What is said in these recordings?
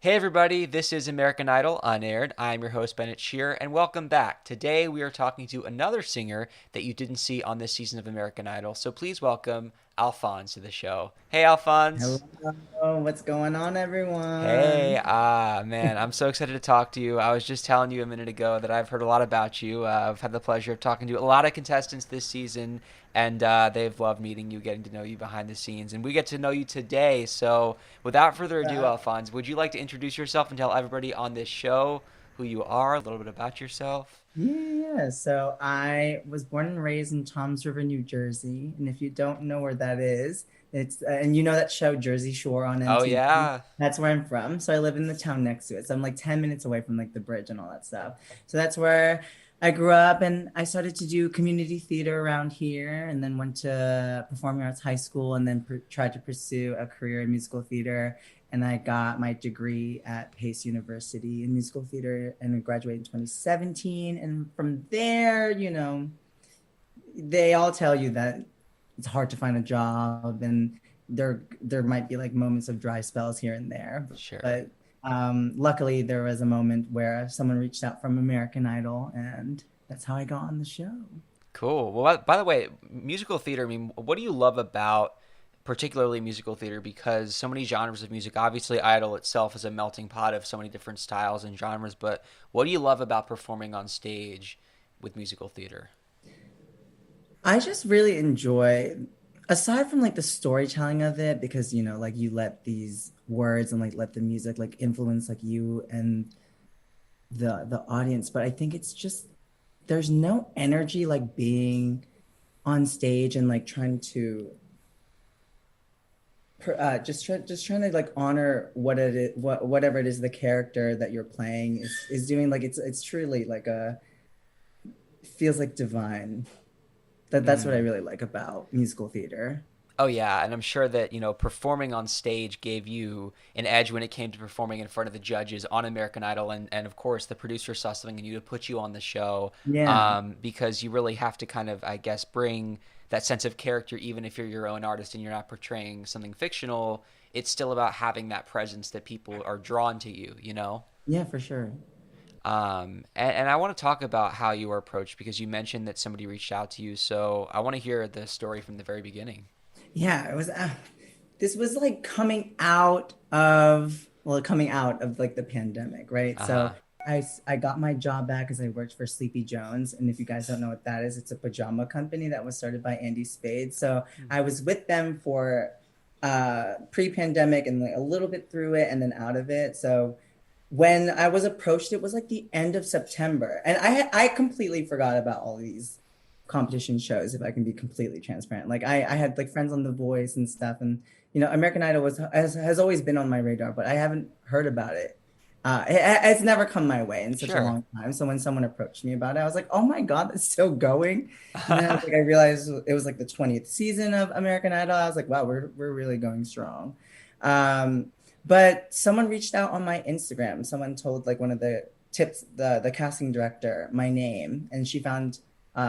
Hey everybody, this is American Idol Unaired. I'm your host Bennett Shear, and welcome back. Today we are talking to another singer that you didn't see on this season of American Idol. So please welcome Alphonse to the show. Hey Alphonse. Hello, what's going on, Hey, everyone? man, I'm so excited to talk to you. I was just telling you a minute ago that I've heard a lot about you. I've had the pleasure of talking to a lot of contestants this season, and they've loved meeting you, getting to know you behind the scenes, and we get to know you today. So, without further ado, Uh, Alphonse, would you like to introduce yourself and tell everybody on this show who you are, a little bit about yourself? yeah, so I was born and raised in Toms River, New Jersey, and if you don't know where that is, it's and you know that show Jersey Shore on Oh MTV. yeah, That's where I'm from. So I live in the town next to it. So I'm like 10 minutes away from like the bridge and all that stuff. So that's where I grew up, and I started to do community theater around here, and then went to performing arts high school, and then tried to pursue a career in musical theater. And I got my degree at Pace University in musical theater, and I graduated in 2017. And from there, they all tell you that it's hard to find a job, and there might be like moments of dry spells here and there. sure. But luckily, there was a moment where someone reached out from American Idol, and that's how I got on the show. Cool. Well, by the way, musical theater, I mean, what do you love about particularly musical theater? Because so many genres of music, obviously, Idol itself is a melting pot of so many different styles and genres, but what do you love about performing on stage with musical theater? I just really enjoy, aside from like the storytelling of it, because like you let these words and like let the music like influence like you and the audience. But I think it's just there's no energy like being on stage and like trying to just trying to like honor what it is, whatever it is the character that you're playing is doing. Like it's truly like a feels like divine. That's what I Mm. really like about musical theater. Oh yeah, and I'm sure that, performing on stage gave you an edge when it came to performing in front of the judges on American Idol, and of course the producer saw something in you to put you on the show, Yeah. because you really have to kind of, I guess, bring that sense of character, even if you're your own artist and you're not portraying something fictional. It's still about having that presence that people are drawn to you, you know? Yeah, for sure. And I want to talk about how you were approached because you mentioned that somebody reached out to you. So I want to hear the story from the very beginning. Yeah, it was this was like coming out of like the pandemic, right? Uh So huh. I got my job back because I worked for Sleepy Jones, and if you guys don't know what that is, it's a pajama company that was started by Andy Spade. So I was with them for pre-pandemic and like a little bit through it and then out of it. So when I was approached, it was like the end of September, and I completely forgot about all these competition shows. If I can be completely transparent, like I had like friends on The Voice and stuff, and American Idol has always been on my radar, but I haven't heard about it. It's never come my way in such a Sure. long time. So when someone approached me about it, I was like, "Oh my God, it's still going!" And then I realized it was like the 20th season of American Idol. I was like, "Wow, we're really going strong." Um, but someone reached out on my Instagram. Someone told like one of the tips, the casting director, my name, and she found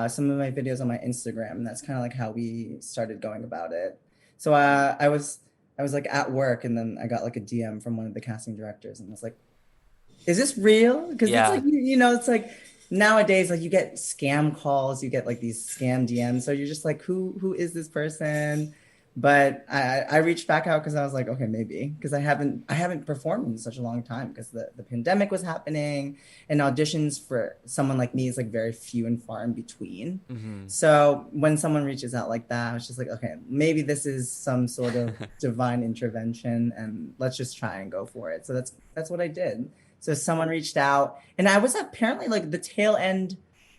some of my videos on my Instagram, and that's kind of like how we started going about it. So I was like at work, and then I got like a DM from one of the casting directors, and I was like, "Is this real?" Because it's Yeah. like it's like nowadays, like you get scam calls, you get like these scam DMs, so you're just like, who is this person? But I reached back out because I was like, okay, maybe because I haven't performed in such a long time because the pandemic was happening, and auditions for someone like me is like very few and far in between. Hmm. So when someone reaches out like that, I was just like, okay, maybe this is some sort of divine intervention, and let's just try and go for it. So that's what I did. So someone reached out, and I was apparently like the tail end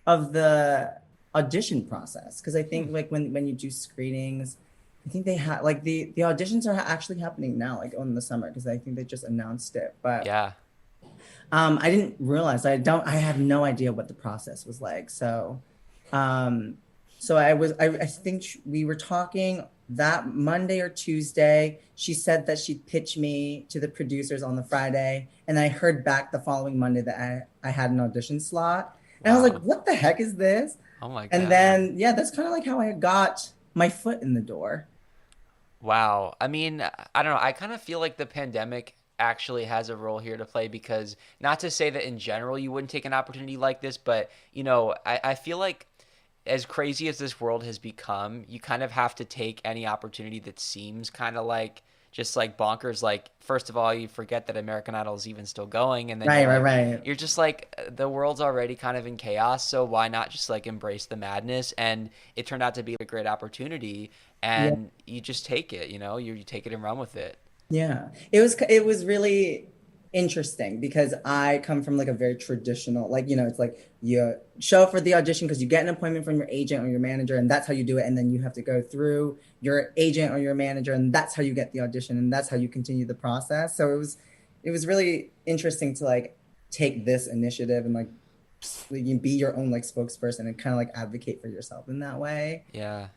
of the audition process because I Hmm. think like when you do screenings, I think they have like the auditions are actually happening now, like in the summer, because I think they just announced it. But Yeah. I didn't realize. I had no idea what the process was like. Um, so I think we were talking that Monday or Tuesday. She said that she'd pitch me to the producers on the Friday, and I heard back the following Monday that I had an audition slot. And I was like, Wow. what the heck is this? Oh my And God. then, yeah, that's kind of like how I got my foot in the door. Wow. I mean, I don't know. I kind of feel like the pandemic. actually has a role here to play, because not to say that in general you wouldn't take an opportunity like this, but I feel like as crazy as this world has become, you kind of have to take any opportunity that seems kind of like just like bonkers. Like, first of all, you forget that American Idol is even still going, and then Right, right, right. you're just like, the world's already kind of in chaos, so why not just like embrace the madness? And it turned out to be a great opportunity, Yeah. and you just take it. You take it and run with it. Yeah. It was really interesting because I come from like a very traditional, like, it's like you show up for the audition because you get an appointment from your agent or your manager, and that's how you do it. And then you have to go through your agent or your manager, and that's how you get the audition, and that's how you continue the process. So it was really interesting to like take this initiative and like you be your own like spokesperson and kind of like advocate for yourself in that way. Yeah.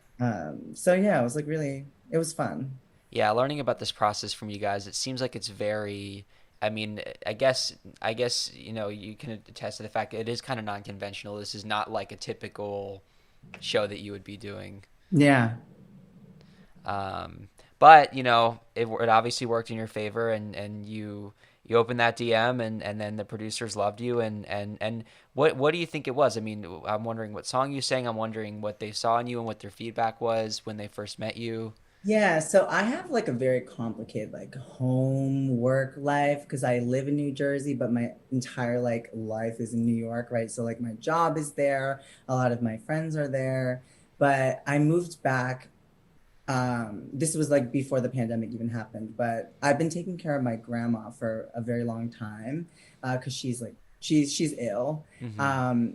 So yeah, it was like really, it was fun. Yeah, learning about this process from you guys, it seems like it's very. I mean, I guess you can attest to the fact that it is kind of non-conventional. This is not like a typical show that you would be doing. Yeah. But it obviously worked in your favor, and you opened that DM, and then the producers loved you, and what do you think it was? I mean, I'm wondering what song you sang. I'm wondering what they saw in you and what their feedback was when they first met you. Yeah, so I have like a very complicated like home work life because I live in New Jersey, but my entire like life is in New York, right? So like my job is there, a lot of my friends are there, but I moved back. This was like before the pandemic even happened, but I've been taking care of my grandma for a very long time, because she's like she's ill. Hmm.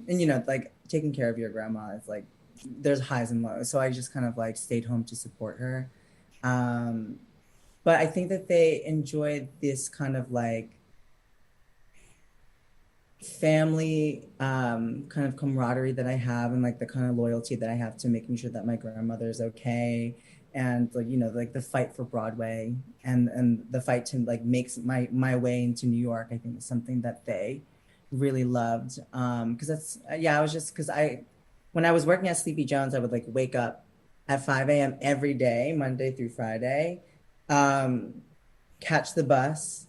And like taking care of your grandma is like there's highs and lows. So I just kind of like stayed home to support her. Um, but I think that they enjoyed this kind of like family kind of camaraderie that I have and like the kind of loyalty that I have to making sure that my grandmother is okay, and like like the fight for Broadway and the fight to like make my way into New York. I think is something that they really loved, because that's yeah, I was just because I when I was working at Sleepy Jones, I would like wake up at 5 a.m. every day, Monday through Friday, um, catch the bus,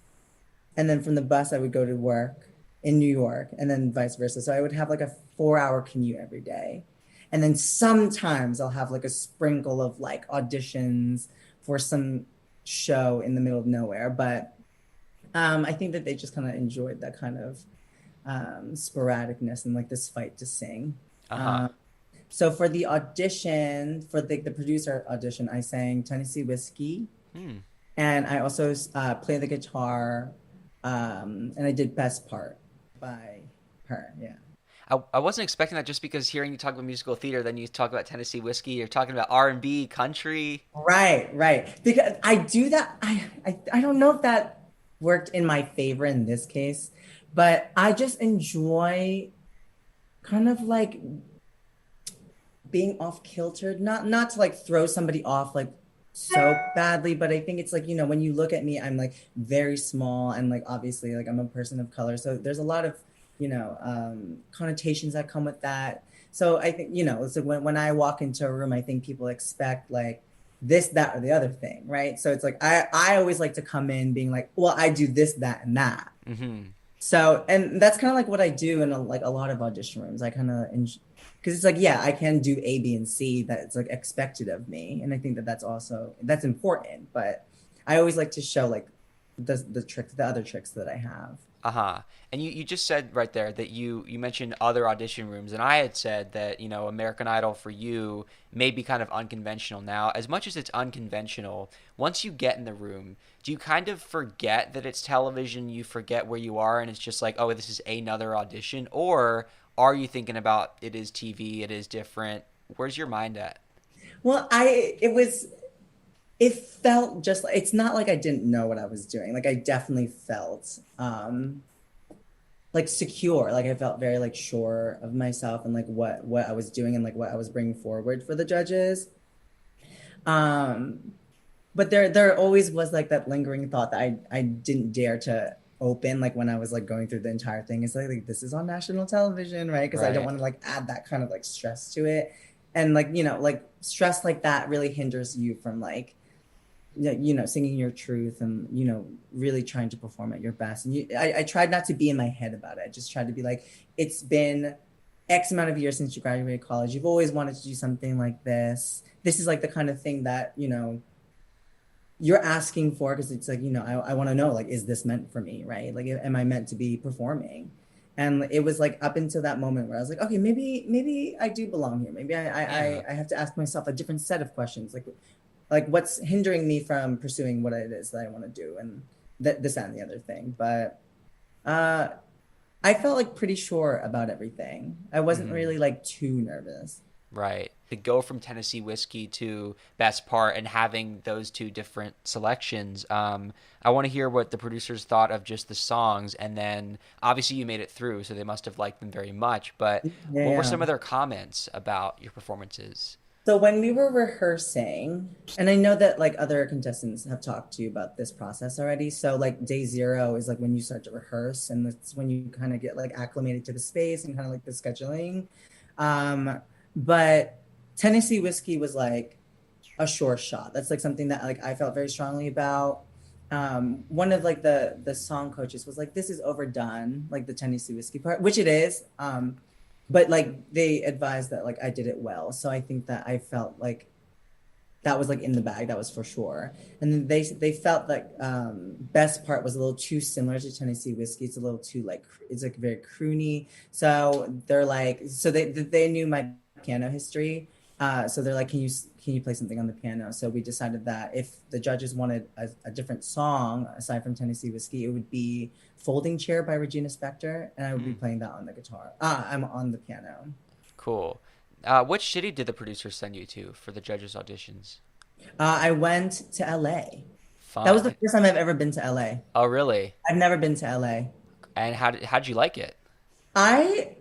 and then from the bus I would go to work in New York, and then vice versa. So I would have like a 4 hour commute every day. And then sometimes I'll have like a sprinkle of like auditions for some show in the middle of nowhere. But I think that they just kind of enjoyed that kind of sporadicness and like this fight to sing. Uh-huh. Um, so for the audition, for the producer audition, I sang Tennessee Whiskey, Hmm. and I also played the guitar, and I did best part by her. Yeah. I wasn't expecting that, just because hearing you talk about musical theater, then you talk about Tennessee whiskey, you're talking about R&B, country. Right, right. Because I do that. I don't know if that worked in my favor in this case, but I just enjoy kind of like being off kiltered, not to like throw somebody off like so badly, but I think it's like when you look at me, I'm like very small, and like obviously like I'm a person of color, so there's a lot of connotations that come with that. So I think so when I walk into a room, I think people expect like this, that, or the other thing, right? So it's like I always like to come in being like, well, I do this, that, and that. Hmm. So, and that's kind of like what I do in like a lot of audition rooms. I kind of, because it's like, yeah, I can do A, B, and C that it's like expected of me. And I think that that's important. But I always like to show like the tricks, the other tricks that I have. Uh-huh. And you just said right there that you mentioned other audition rooms, and I had said that, American Idol for you may be kind of unconventional. Now, as much as it's unconventional, once you get in the room, do you kind of forget that it's television, you forget where you are, and it's just like, oh, this is another audition? Or are you thinking about, it is TV, it is different? Where's your mind at? Well, it felt just like, it's not like I didn't know what I was doing. Like I definitely felt, like secure, like I felt very like sure of myself and like what I was doing and like what I was bringing forward for the judges. um but there always was like that lingering thought that I didn't dare to open, like when I was like going through the entire thing. It's like this is on national television, right? Because I don't Right. want to like add that kind of like stress to it, and like like stress like that really hinders you from like singing your truth and, really trying to perform at your best. And I tried not to be in my head about it. I just tried to be like, it's been X amount of years since you graduated college. You've always wanted to do something like this. This is like the kind of thing that, you're asking for, because it's like, I want to know, like, is this meant for me, right? Like, am I meant to be performing? And it was like up until that moment where I was like, okay, maybe I do belong here. Maybe Yeah. I have to ask myself a different set of questions, like what's hindering me from pursuing what it is that I want to do, and this and the other thing. But uh, I felt like pretty sure about everything. I wasn't Hmm. really like too nervous. Right. To go from Tennessee whiskey to best part and having those two different selections, I want to hear what the producers thought of just the songs. And then obviously you made it through, so they must have liked them very much. But Yeah, what were yeah. some of their comments about your performances? So when we were rehearsing, and I know that like other contestants have talked to you about this process already. So like day zero is like when you start to rehearse, and that's when you kind of get like acclimated to the space and kind of like the scheduling. Um, but Tennessee whiskey was like a sure shot. That's like something that like I felt very strongly about. One of like the song coaches was like, "This is overdone," like the Tennessee whiskey part, which it is. But like they advised that like I did it well, so I think that I felt like that was like in the bag. That was for sure. And then they felt like best part was a little too similar to Tennessee whiskey. It's a little too like it's like very croony. So they're like they knew my piano history. So they're like, can you play something on the piano? So we decided that if the judges wanted a different song aside from Tennessee whiskey, it would be Folding Chair by Regina Spektor, and I would be Mm, playing that on the guitar. I'm on the piano. cool. Which city did the producers send you to for the judges' auditions? I went to LA. That was the Fun. first time I've ever been to LA. Oh, really? I've never been to LA. And how'd you like it? I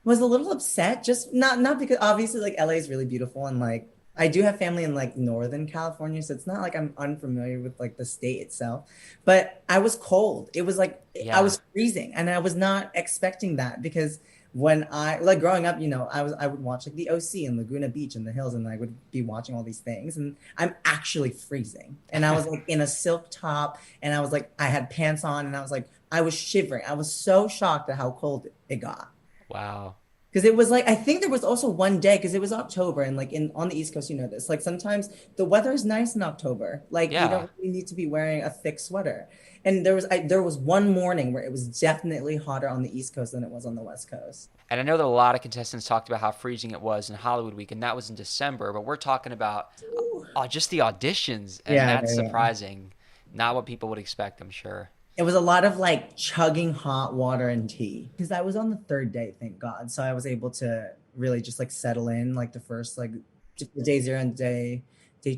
was a little upset, just not because obviously like LA is really beautiful, and like I do have family in like Northern California, so it's not like I'm unfamiliar with like the state itself. But I was cold. It was like I Yeah. was freezing, and I was not expecting that because when I like growing up, I would watch like the OC and Laguna Beach and the hills, and I would be watching all these things, and I'm actually freezing. And I was like in a silk top, and I was like I had pants on, and I was like I was shivering. I was so shocked at how cold it got. Wow. Because it was like I think there was also one day because it was October, and like in on the East Coast, this. Like sometimes the weather is nice in October. Like you Yeah. don't really need to be wearing a thick sweater. And there was one morning where it was definitely hotter on the East Coast than it was on the West Coast. And I know that a lot of contestants talked about how freezing it was in Hollywood Week, and that was in December. But we're talking about Ooh. just the auditions, and Yeah, that's yeah, yeah. surprising. Not what people would expect, I'm sure. It was a lot of like chugging hot water and tea because I was on the third day, thank God. So I was able to really just like settle in like the first like just the day zero and day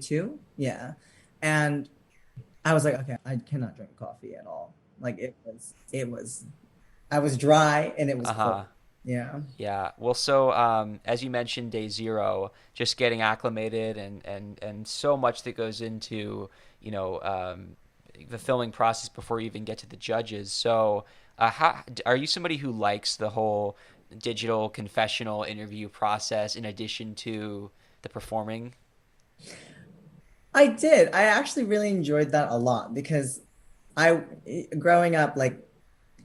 two. Yeah. And I was like, okay, I cannot drink coffee at all. Like it was I was dry and it was Uh cold. huh. Yeah. Yeah. Well, so as you mentioned, day zero, just getting acclimated and so much that goes into you know um, the filming process before you even get to the judges. So, how are you somebody who likes the whole digital confessional interview process in addition to the performing? I did. I actually really enjoyed that a lot because I growing up like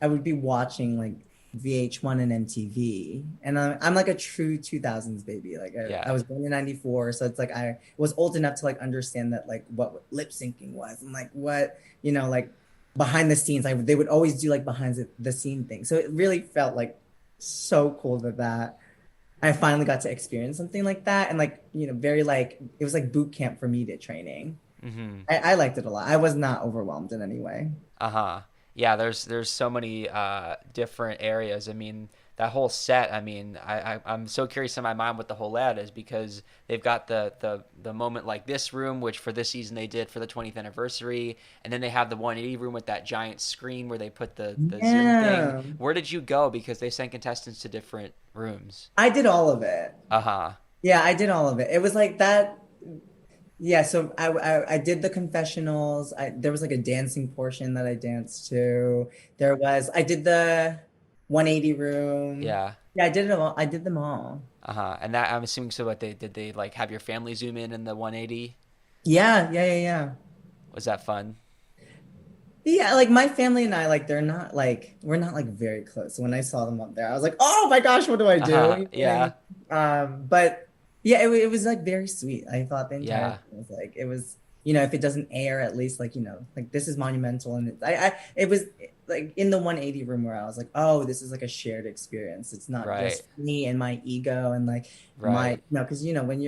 I would be watching like VH1 and MTV, and I'm like a true 2000s baby. Like I Yeah. was born in '94, so it's like I was old enough to like understand that like what lip syncing was and like what like behind the scenes. Like they would always do like behind the scene thing. So it really felt like so cool that I finally got to experience something like that, and like very like it was like boot camp for media training. Mm-hmm. I liked it a lot. I was not overwhelmed in any way. Uh-huh. Yeah, there's so many different areas. I mean, that whole set, I mean, I'm so curious in my mind what the whole layout is because they've got the moment like this room, which for this season they did for the 20th anniversary, and then they have the 180 room with that giant screen where they put the Zoom thing. Yeah. Where did you go? Because they sent contestants to different rooms. I did all of it. Uh-huh. Yeah, I did all of it. It was like that. Yeah, so I did the confessionals. There was like a dancing portion that I danced to. I did the 180 room. Yeah. Yeah, I did it all. I did them all. Uh-huh. And that I'm assuming so what they like have your family zoom in the 180? Yeah, yeah, yeah, yeah. Was that fun? Yeah, like my family and I, like they're not like we're not like very close. So when I saw them up there, I was like, oh my gosh, what do I do? You know what I Yeah. mean? But yeah, it was like very sweet. I thought the entire Yeah. thing was like it was, if it doesn't air, at least like, like this is monumental. And it was like in the 180 room where I was like, oh, this is like a shared experience. It's not Right. just me and my ego and like my, Right. because when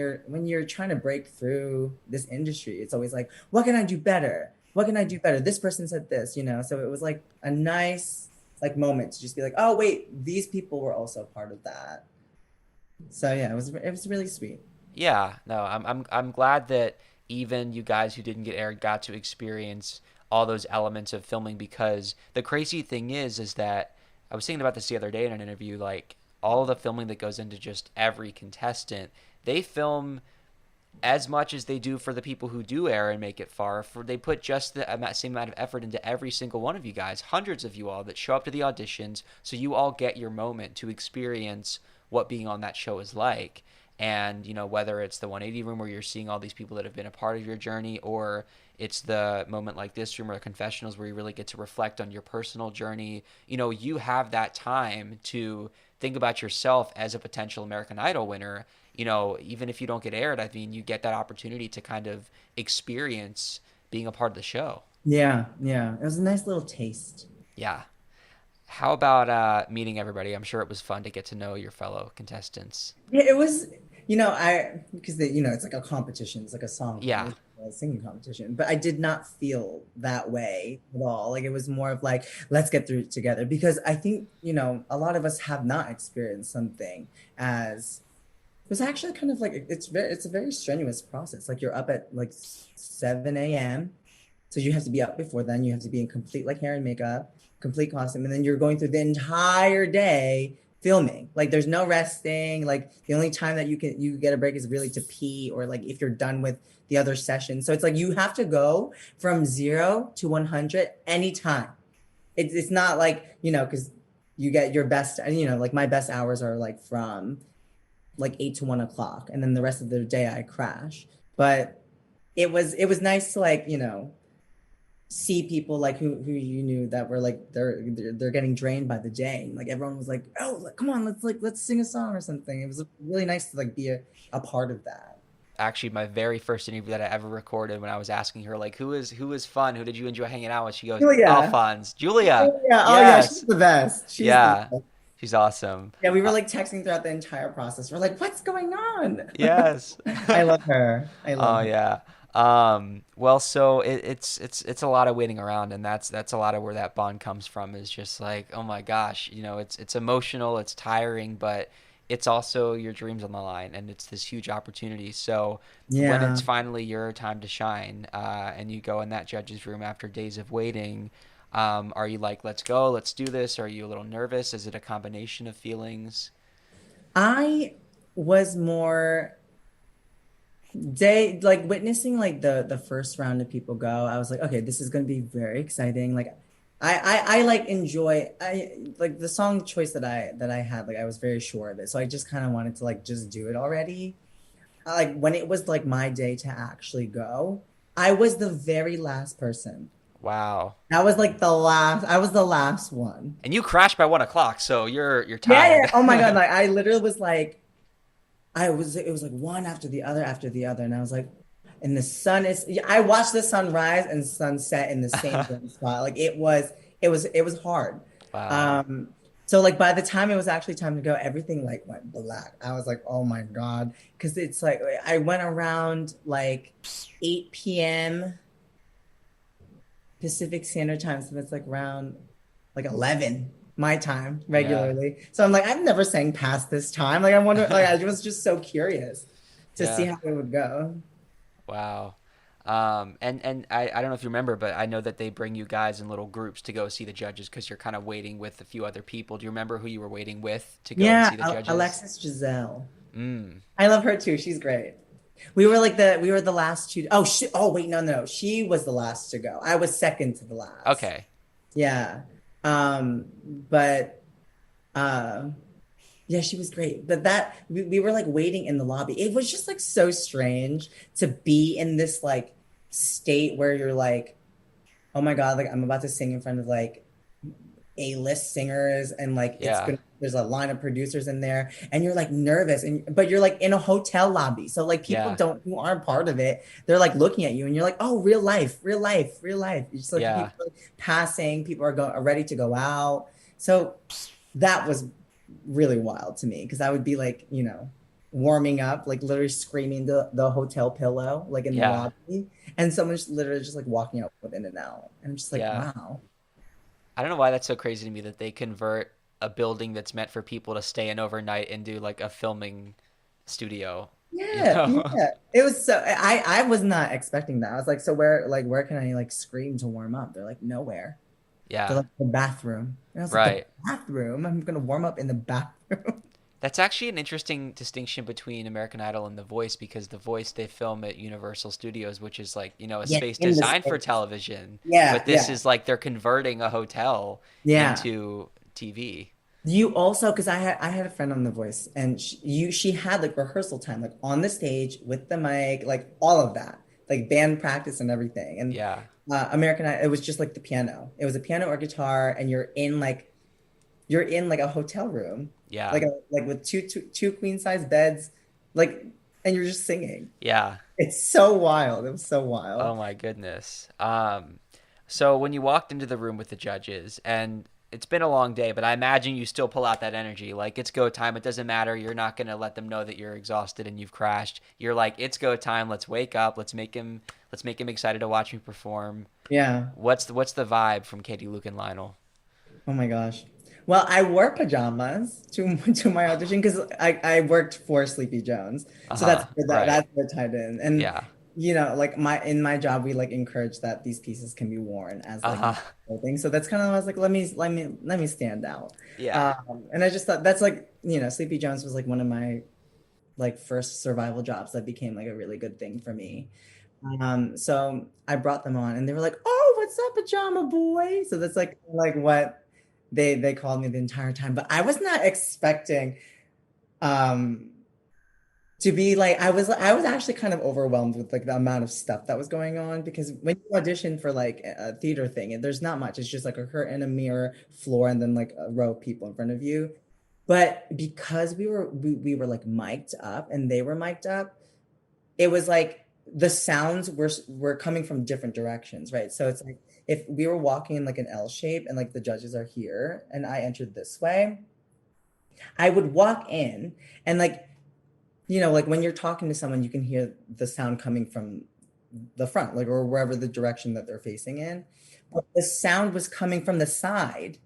you're trying to break through this industry, it's always like, what can I do better? What can I do better? This person said this. So it was like a nice like moment to just be like, oh wait, these people were also part of that. So yeah, it was really sweet. Yeah, no, I'm glad that even you guys who didn't get aired got to experience all those elements of filming, because the crazy thing is that I was thinking about this the other day in an interview, like all the filming that goes into just every contestant, they film as much as they do for the people who do air and make it far. For they put just the same amount of effort into every single one of you guys, hundreds of you all that show up to the auditions, so you all get your moment to experience what being on that show is like. And whether it's the 180 room where you're seeing all these people that have been a part of your journey, or it's the moment like this room or confessionals where you really get to reflect on your personal journey. You have that time to think about yourself as a potential American Idol winner. Even if you don't get aired, I mean, you get that opportunity to kind of experience being a part of the show. Yeah, yeah. It was a nice little taste. Yeah. How about meeting everybody? I'm sure it was fun to get to know your fellow contestants. Yeah, it was, because it's like a competition, it's like a Yeah. a singing competition, but I did not feel that way at all. Like it was more of like, let's get through it together because I think, a lot of us have not experienced something as it was actually kind of like it's a very strenuous process. Like you're up at like 7 a.m. So you have to be up before then. You have to be in complete like hair and makeup, complete costume, and then you're going through the entire day filming. Like there's no resting. Like the only time that you get a break is really to pee or like if you're done with the other session. So it's like you have to go from 0 to 100 anytime. It's not like, because you get your best, like my best hours are like from like 8 to 1 o'clock, and then the rest of the day I crash. But it was nice to like see people like who you knew that were like they're getting drained by the day. Like everyone was like, oh, like, come on, let's sing a song or something. It was really nice to like be a part of that. Actually, my very first interview that I ever recorded, when I was asking her like, who is fun, who did you enjoy hanging out with, she goes, Julia. Alphonse. Julia. Oh yeah, she's Yes. the best. She's the Yeah. best. She's awesome. Yeah, we were Uh, like texting throughout the entire process. We're like, what's going on? yes. I love her. I love Oh her. yeah. Well, so it's a lot of waiting around, and that's a lot of where that bond comes from. Is just like, oh my gosh, it's emotional, it's tiring, but it's also your dreams on the line, and it's this huge opportunity. So when it's Yeah. finally your time to shine, and you go in that judge's room after days of waiting, are you like, let's go, let's do this? Are you a little nervous? Is it a combination of feelings? I was more day like witnessing like the first round of people go. I was like, okay, this is going to be very exciting. Like I like enjoy I like the song choice that I had, like I was very sure of it, so I just kind of wanted to like just do it already. Like when it was like my day to actually go, I was the very last person. Wow. That was like the last, I was the last one. And you crashed by 1 o'clock, so you're Yeah, yeah. tired. Oh my God. Like I literally was like, it was like one after the other. And I was like, and the sun is, yeah, I watched the sunrise and sunset in the same damn spot. Like it was hard. Wow. Um, so like by the time it was actually time to go, everything like went black. I was like, oh my God. Cause it's like, I went around like 8 p.m. Pacific Standard Time. So that's like around like 11 my time Yeah. regularly. So I'm like, I've never sang past this time. Like I wonder, like I was just so curious to see Yeah. how it would go. Wow. And I don't know if you remember, but I know that they bring you guys in little groups to go see the judges because you're kind of waiting with a few other people. Do you remember who you were waiting with to go and Yeah, see the judges? Alexis Giselle. Mm. I love her too. She's great. We were the last two. Oh wait, no, no. She was the last to go. I was second to the last. Okay. Yeah. But uh yeah, she was great. But we were like waiting in the lobby. It was just like so strange to be in this like state where you're like, oh my God, like I'm about to sing in front of like A-list singers and like Yeah. there's a line of producers in there and you're like nervous and but you're like in a hotel lobby. So like people Yeah. don't who aren't part of it, they're like looking at you and you're like, oh, real life, real life, real life. You just like Yeah. people are passing, people are ready to go out. So that was really wild to me because I would be like, warming up, like literally screaming the hotel pillow, like in the Yeah. lobby, and someone's literally just like walking out with In and Out. And I'm just like, Yeah. wow. I don't know why that's so crazy to me that they convert a building that's meant for people to stay in overnight into like a filming studio, you Yeah, know? yeah. It was so I was not expecting that. I was like, so where can I like scream to warm up? They're like, nowhere. They're Yeah. like the bathroom. And I was like, the Right. bathroom? I'm gonna warm up in the bathroom. That's actually an interesting distinction between American Idol and The Voice because The Voice they film at Universal Studios, which is like, a Yeah, space in the designed for States. television. Yeah, But this yeah, is like they're converting a hotel yeah. into TV. You also, because I had a friend on The Voice, and she had like rehearsal time, like on the stage with the mic, like all of that, like band practice and everything. And Yeah. American Idol, it was just like the piano. It was a piano or guitar, and you're in like a hotel room, Yeah. like with two queen size beds, like, and you're just singing. Yeah. It's so wild. It was so wild. Oh my goodness. So when you walked into the room with the judges, and it's been a long day, but I imagine you still pull out that energy. Like it's go time. It doesn't matter. You're not gonna let them know that you're exhausted and you've crashed. You're like, it's go time. Let's wake up. Let's make him excited to watch me perform. Yeah. What's the vibe from Katie, Luke, and Lionel? Oh my gosh. Well, I wore pajamas to to my audition because I worked for Sleepy Jones, so Uh-huh. Right. that's where it tied in. And Yeah. like my job, we like encourage that these pieces can be worn as like Uh-huh. clothing. So that's kind of I was like, let me stand out. Yeah. And I just thought that's like Sleepy Jones was like one of my like first survival jobs that became like a really good thing for me. So I brought them on and they were like, "Oh, what's up, pajama boy?" So that's like what they called me the entire time. But I was not expecting um to be like I was actually kind of overwhelmed with like the amount of stuff that was going on because when you audition for like a theater thing, there's not much. It's just like a curtain, a mirror, floor, and then like a row of people in front of you. But because we were like mic'd up and they were mic'd up, it was like the sounds were coming from different directions, right? So it's like if we were walking in like an L shape and like the judges are here and I entered this way, I would walk in and like like when you're talking to someone, you can hear the sound coming from the front, like or wherever the direction that they're facing in. But the sound was coming from the side.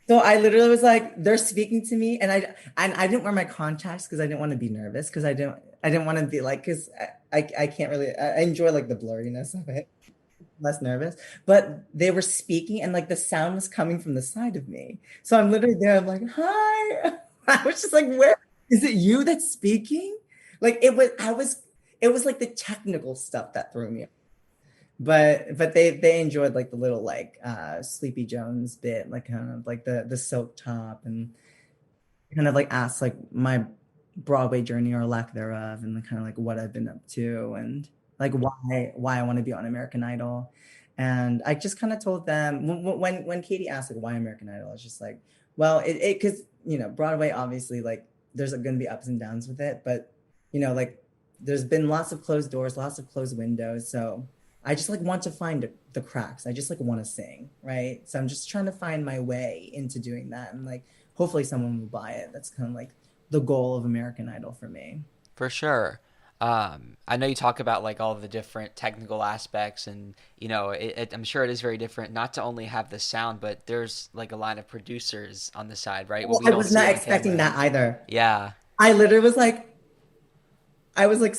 So I literally was like, they're speaking to me, and I didn't wear my contacts because I didn't want to be nervous because I didn't want to be like because I can't really I enjoy like the blurriness of it, less nervous. But they were speaking, and like the sound was coming from the side of me. So I'm literally there. I'm like, hi. I was just like, where is it? You that's speaking? Like it was. It was like the technical stuff that threw me, but they enjoyed like the little like Sleepy Jones bit, like kind of like the silk top and kind of like asked like my Broadway journey or lack thereof and kind of like what I've been up to and like why I want to be on American Idol. And I just kind of told them when Katie asked like why American Idol, I was just like, well, it because Broadway obviously like there's going to be ups and downs with it, but like there's been lots of closed doors, lots of closed windows, so I just like want to find the cracks. I just like want to sing, right? So I'm just trying to find my way into doing that, and like hopefully someone will buy it. That's kind of like the goal of American Idol for me. For sure. I know you talk about like all the different technical aspects, and I'm sure it is very different not to only have the sound, but there's like a line of producers on the side, right? What Well, we I don't was see not on expecting camera. that either. Yeah, I literally was like, I was like,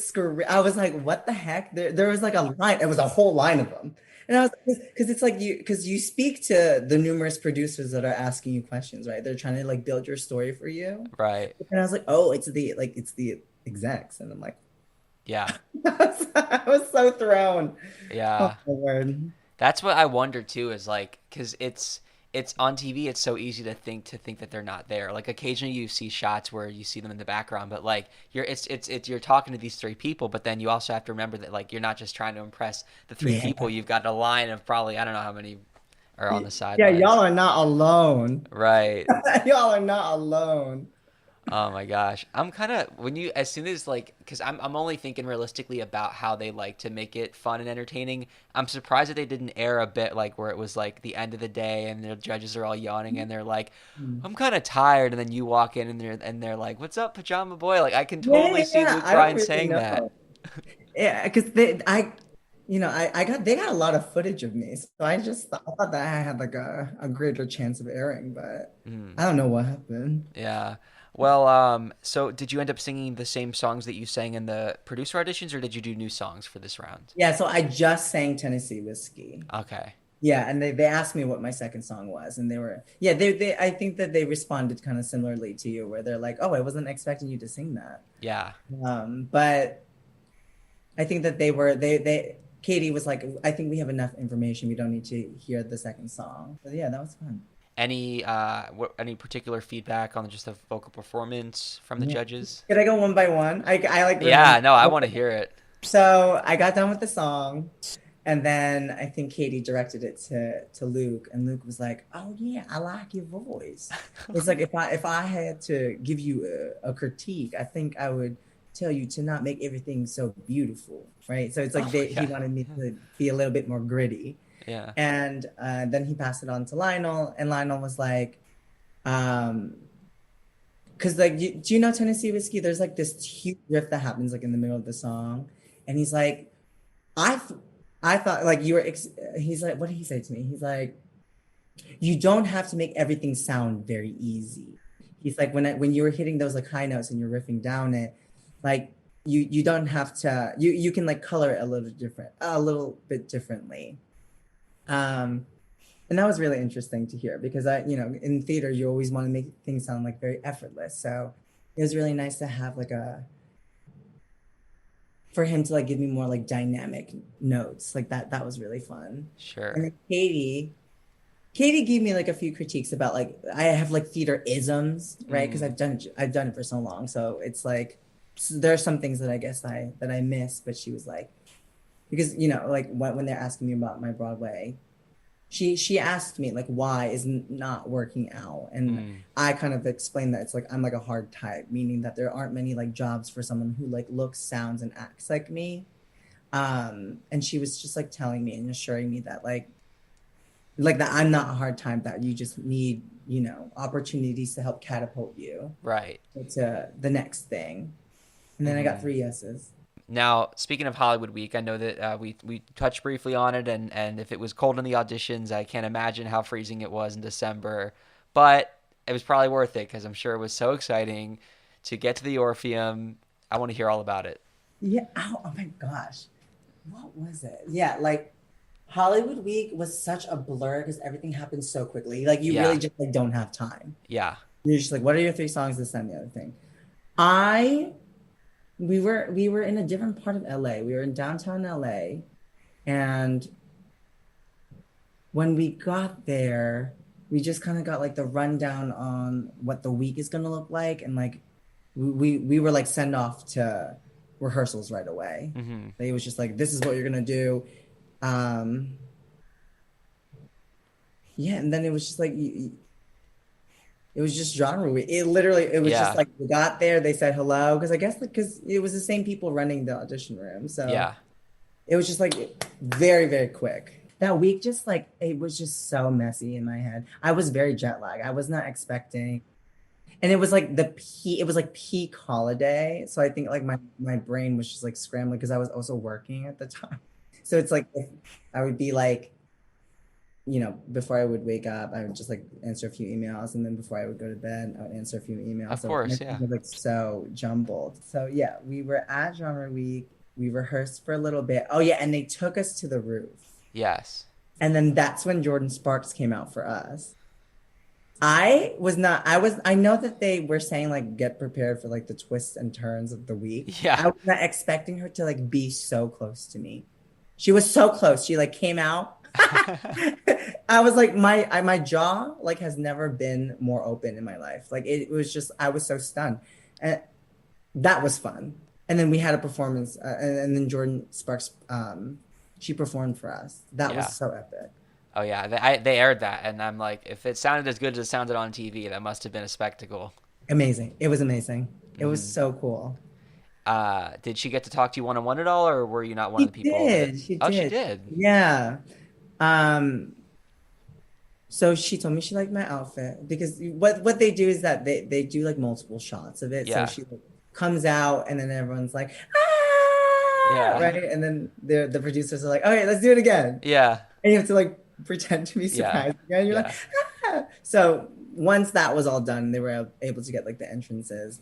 I was like, what the heck? There was like a line. It was a whole line of them. And I was because it's like because you speak to the numerous producers that are asking you questions, right? They're trying to like build your story for you. right. And I was like, oh, it's the execs. And I'm like, Yeah, I was so thrown. Oh yeah. my word. That's what I wonder too, is like, because it's on TV. It's so easy to think that they're not there. Like occasionally you see shots where you see them in the background, but like it's you're talking to these three people, but then you also have to remember that like you're not just trying to impress the three Yeah. people. You've got a line of probably I don't know how many are on the Yeah, y'all sidelines. are not alone. Right. Y'all are not alone. Oh my gosh. I'm kind of when you as soon as like cuz I'm only thinking realistically about how they like to make it fun and entertaining. I'm surprised that they didn't air a bit like where it was like the end of the day and the judges are all yawning and they're like I'm kind of tired and then you walk in and they're like what's up pajama boy? Like I can Yeah, totally see yeah, Luke I don't Bryan really saying that. know. Yeah, because they got a lot of footage of me, so I thought that I had like a greater chance of airing, but Mm, I don't know what happened. yeah. Well, so did you end up singing the same songs that you sang in the producer auditions or did you do new songs for this round? Yeah, so I just sang Tennessee Whiskey. Okay. Yeah, and they asked me what my second song was, and they I think that they responded kind of similarly to you, where they're like, "Oh, I wasn't expecting you to sing that." Yeah. But I think that they Katie was like, "I think we have enough information. We don't need to hear the second song." So yeah, that was fun. Any particular feedback on just the vocal performance from the Yeah. judges? Could I go one by one? I like remember. Yeah, no, I want to hear it. So I got done with the song, and then I think Katie directed it to Luke, and Luke was like, "Oh yeah, I like your voice." It's like if I had to give you a critique, I think I would tell you to not make everything so beautiful, right? So it's like Oh my he God. wanted me to be a little bit more gritty, Yeah. and then he passed it on to Lionel, and Lionel was like, um, because like, do you know Tennessee Whiskey? There's like this huge riff that happens like in the middle of the song, and he's like, I, I thought like you were. He's like, what did he say to me? He's like, you don't have to make everything sound very easy. He's like, when you were hitting those like high notes and you're riffing down it, like you don't have to. You can like color it a little bit differently. Um, and that was really interesting to hear because in theater you always want to make things sound like very effortless. So it was really nice to have like a for him to like give me more like dynamic notes like that was really fun. And Sure. then Katie gave me like a few critiques about like I have like theater isms, right? Because Mm, I've done it for so long, so it's like there are some things that I guess I miss, but she was like because like when they're asking me about my Broadway, she asked me like why is not working out, and mm. I kind of explained that it's like I'm like a hard type, meaning that there aren't many like jobs for someone who like looks, sounds, and acts like me. And she was just like telling me and assuring me that like that I'm not a hard time, that you just need opportunities to help catapult you Right. to the next thing. And then I got Hmm. 3 yeses. Now, speaking of Hollywood Week, I know that we touched briefly on it, and if it was cold in the auditions, I can't imagine how freezing it was in December. But it was probably worth it because I'm sure it was so exciting to get to the Orpheum. I want to hear all about it. Yeah. Oh my gosh. What was it? Yeah, like Hollywood Week was such a blur because everything happened so quickly. Like you really Yeah, just like don't have time. yeah. You're just like, what are your 3 songs? This and the other thing. I we were in a different part of LA. We were in downtown LA, and when we got there, we just kind of got like the rundown on what the week is gonna look like, and like we were like sent off to rehearsals right away. Hmm. Like, it was just like this is what you're gonna do. Um, yeah, and then it was just like it was just genre week. It was just Yeah, like we got there, they said hello because I guess because it was the same people running the audition room, so yeah. it was just like very, very quick. That week just like it was just so messy in my head. I was very jet lagged. I was not expecting. And it was like it was like peak holiday. So I think like my brain was just like scrambling because I was also working at the time. So it's like I would be like, before I would wake up, I would just like answer a few emails. And then before I would go to bed, I would answer a few emails. Of So course, everything yeah. was like so jumbled. So yeah, we were at genre week. We rehearsed for a little bit. Oh yeah, and they took us to the roof. Yes. And then that's when Jordan Sparks came out for us. I know that they were saying like get prepared for like the twists and turns of the week. Yeah. I was not expecting her to like be so close to me. She was so close. She like came out. I was like my jaw like has never been more open in my life. Like it was just I was so stunned. And that was fun. And then we had a performance and then Jordan Sparks she performed for us. That was Yeah. so epic. Oh yeah, they aired that, and I'm like, if it sounded as good as it sounded on TV, that must have been a spectacle. Amazing. It was amazing. It was Hmm. so cool. Did she get to talk to you one on one at all, or were you not one of She the people that? did. She Oh, she did. did. Yeah. Um So she told me she liked my outfit because what they do is that they do like multiple shots of it. So Yeah, she like, comes out and then everyone's like, ah, yeah, right? And then the producers are like, okay, let's do it again. yeah, And you have to like pretend to be yeah, surprised again. You're like, yeah. ah. So once that was all done, they were able to get like the entrances.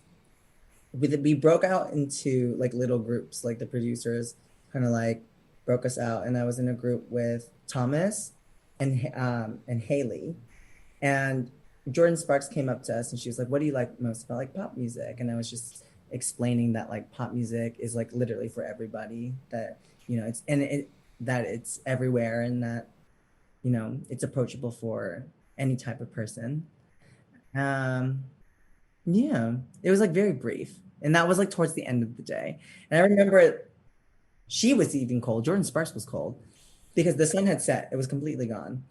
We broke out into like little groups, like the producers kind of like broke us out, and I was in a group with Thomas and Haley, and Jordan Sparks came up to us and she was like, "What do you like most about like pop music?" And I was just explaining that like pop music is like literally for everybody. That it's and it that it's everywhere and that it's approachable for any type of person. Um, yeah, it was like very brief, and that was like towards the end of the day. And I remember she was even cold. Jordan Sparks was cold because the sun had set; it was completely gone.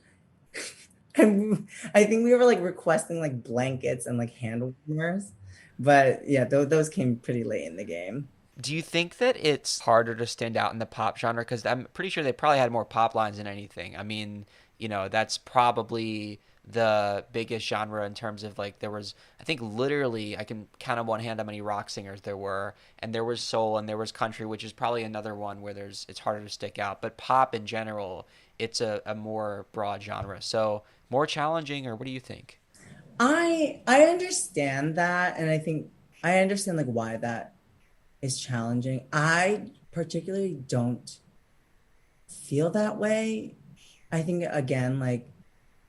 And I think we were like requesting like blankets and like hand warmers. But yeah, those came pretty late in the game. Do you think that it's harder to stand out in the pop genre? Because I'm pretty sure they probably had more pop lines than anything. I mean, that's probably the biggest genre in terms of like there was, I think literally I can count on one hand how many rock singers there were, and there was soul and there was country, which is probably another one where it's harder to stick out. But pop in general, it's a more broad genre. So more challenging, or what do you think? I understand that, and I think I understand like why that is challenging. I particularly don't feel that way. I think again, like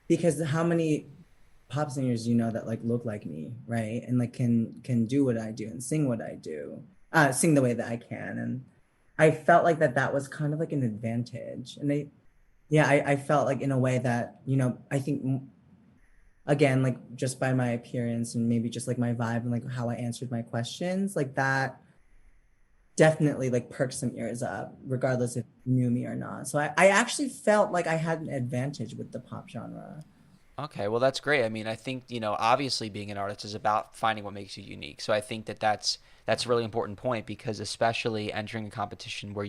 because how many pop singers that like look like me, right? And like can do what I do and sing what I do, sing the way that I can. And I felt like that was kind of like an advantage. And yeah, I felt like in a way that, I think again, like just by my appearance and maybe just like my vibe and like how I answered my questions, like that definitely like perked some ears up, regardless if you knew me or not. So I actually felt like I had an advantage with the pop genre. Okay, well that's great. I mean, I think, obviously being an artist is about finding what makes you unique. So I think that's a really important point because especially entering a competition where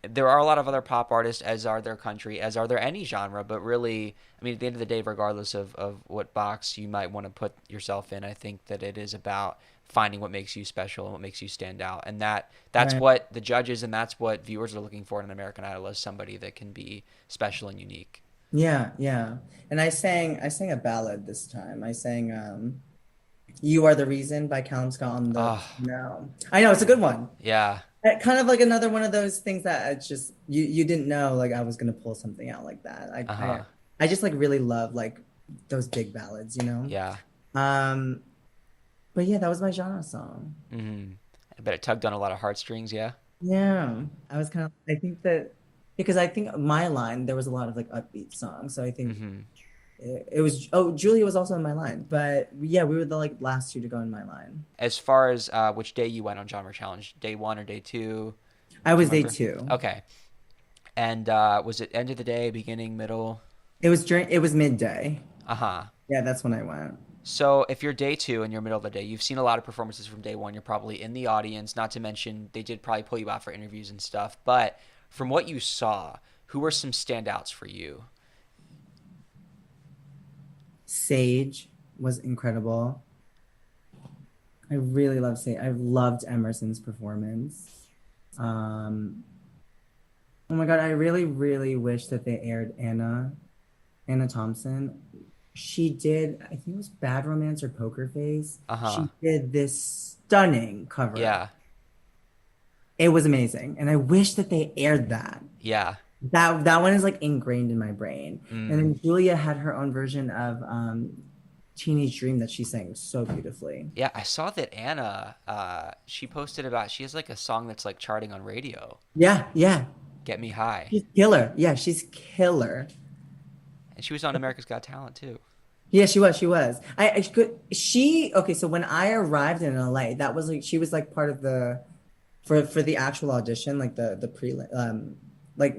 there are a lot of other pop artists, as are their country, as are there any genre, but really, I mean, at the end of the day, regardless of what box you might want to put yourself in, I think that it is about finding what makes you special and what makes you stand out. And that's Right. what the judges and that's what viewers are looking for in an American Idol is somebody that can be special and unique. Yeah, yeah. And I sang a ballad this time. I sang You Are the Reason by Callum Scott on the Oh, no. I know it's a good one. yeah. Kind of like another one of those things that it's just you didn't know like I was gonna pull something out like that. Uh-huh. I just like really love like those big ballads. Yeah. Um, but yeah, that was my genre song. Mm-hmm. I bet it tugged on a lot of heartstrings, yeah. Yeah, I was kind of I think that because I think my line there was a lot of like upbeat songs, so I think Mm-hmm. it was Julia was also in my line, but yeah, we were the like last two to go in my line. As far as which day you went on Genre Challenge, day one or day two? I Do you was day remember? two. Okay. And was it end of the day, beginning, middle? It was midday. Uh-huh. Yeah, that's when I went. So if you're day two and you're middle of the day, you've seen a lot of performances from day one. You're probably in the audience, not to mention they did probably pull you out for interviews and stuff. But from what you saw, who were some standouts for you? Sage was incredible. I really love Sage. I loved Emerson's performance. Um, oh my God, I really, really wish that they aired Anna Thompson. She did, I think it was Bad Romance or Poker Face. Uh-huh. She did this stunning cover. Yeah. It was amazing. And I wish that they aired that. Yeah. That one is like ingrained in my brain. And Mm. then Julia had her own version of Teenage Dream that she sang so beautifully. Yeah, I saw that Anna, she posted about she has like a song that's like charting on radio. Yeah, yeah. Get Me High. She's killer. Yeah, she's killer. And she was on America's Got Talent too. Yeah, she was. She was. I could. She okay. So when I arrived in LA, that was like she was like part of the for the actual audition, like the pre like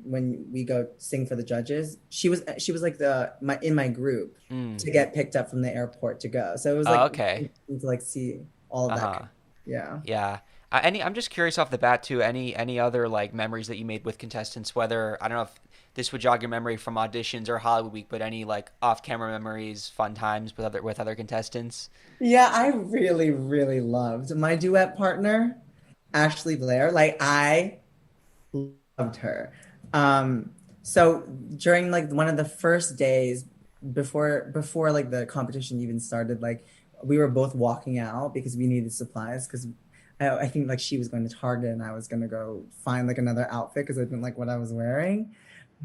when we go sing for the judges. She was like the my in my group Mm. to get picked up from the airport to go. So it was Oh, like okay. to like see all of that. Uh-huh. Yeah. Yeah. I'm just curious off the bat too. Any other like memories that you made with contestants? Whether I don't know if this would jog your memory from auditions or Hollywood Week, but any like off-camera memories, fun times with other contestants? Yeah, I really, really loved my duet partner, Ashley Blair. Like I loved her. So during like one of the first days before like the competition even started, like we were both walking out because we needed supplies because I think like she was going to Target and I was gonna go find like another outfit because I didn't like what I was wearing.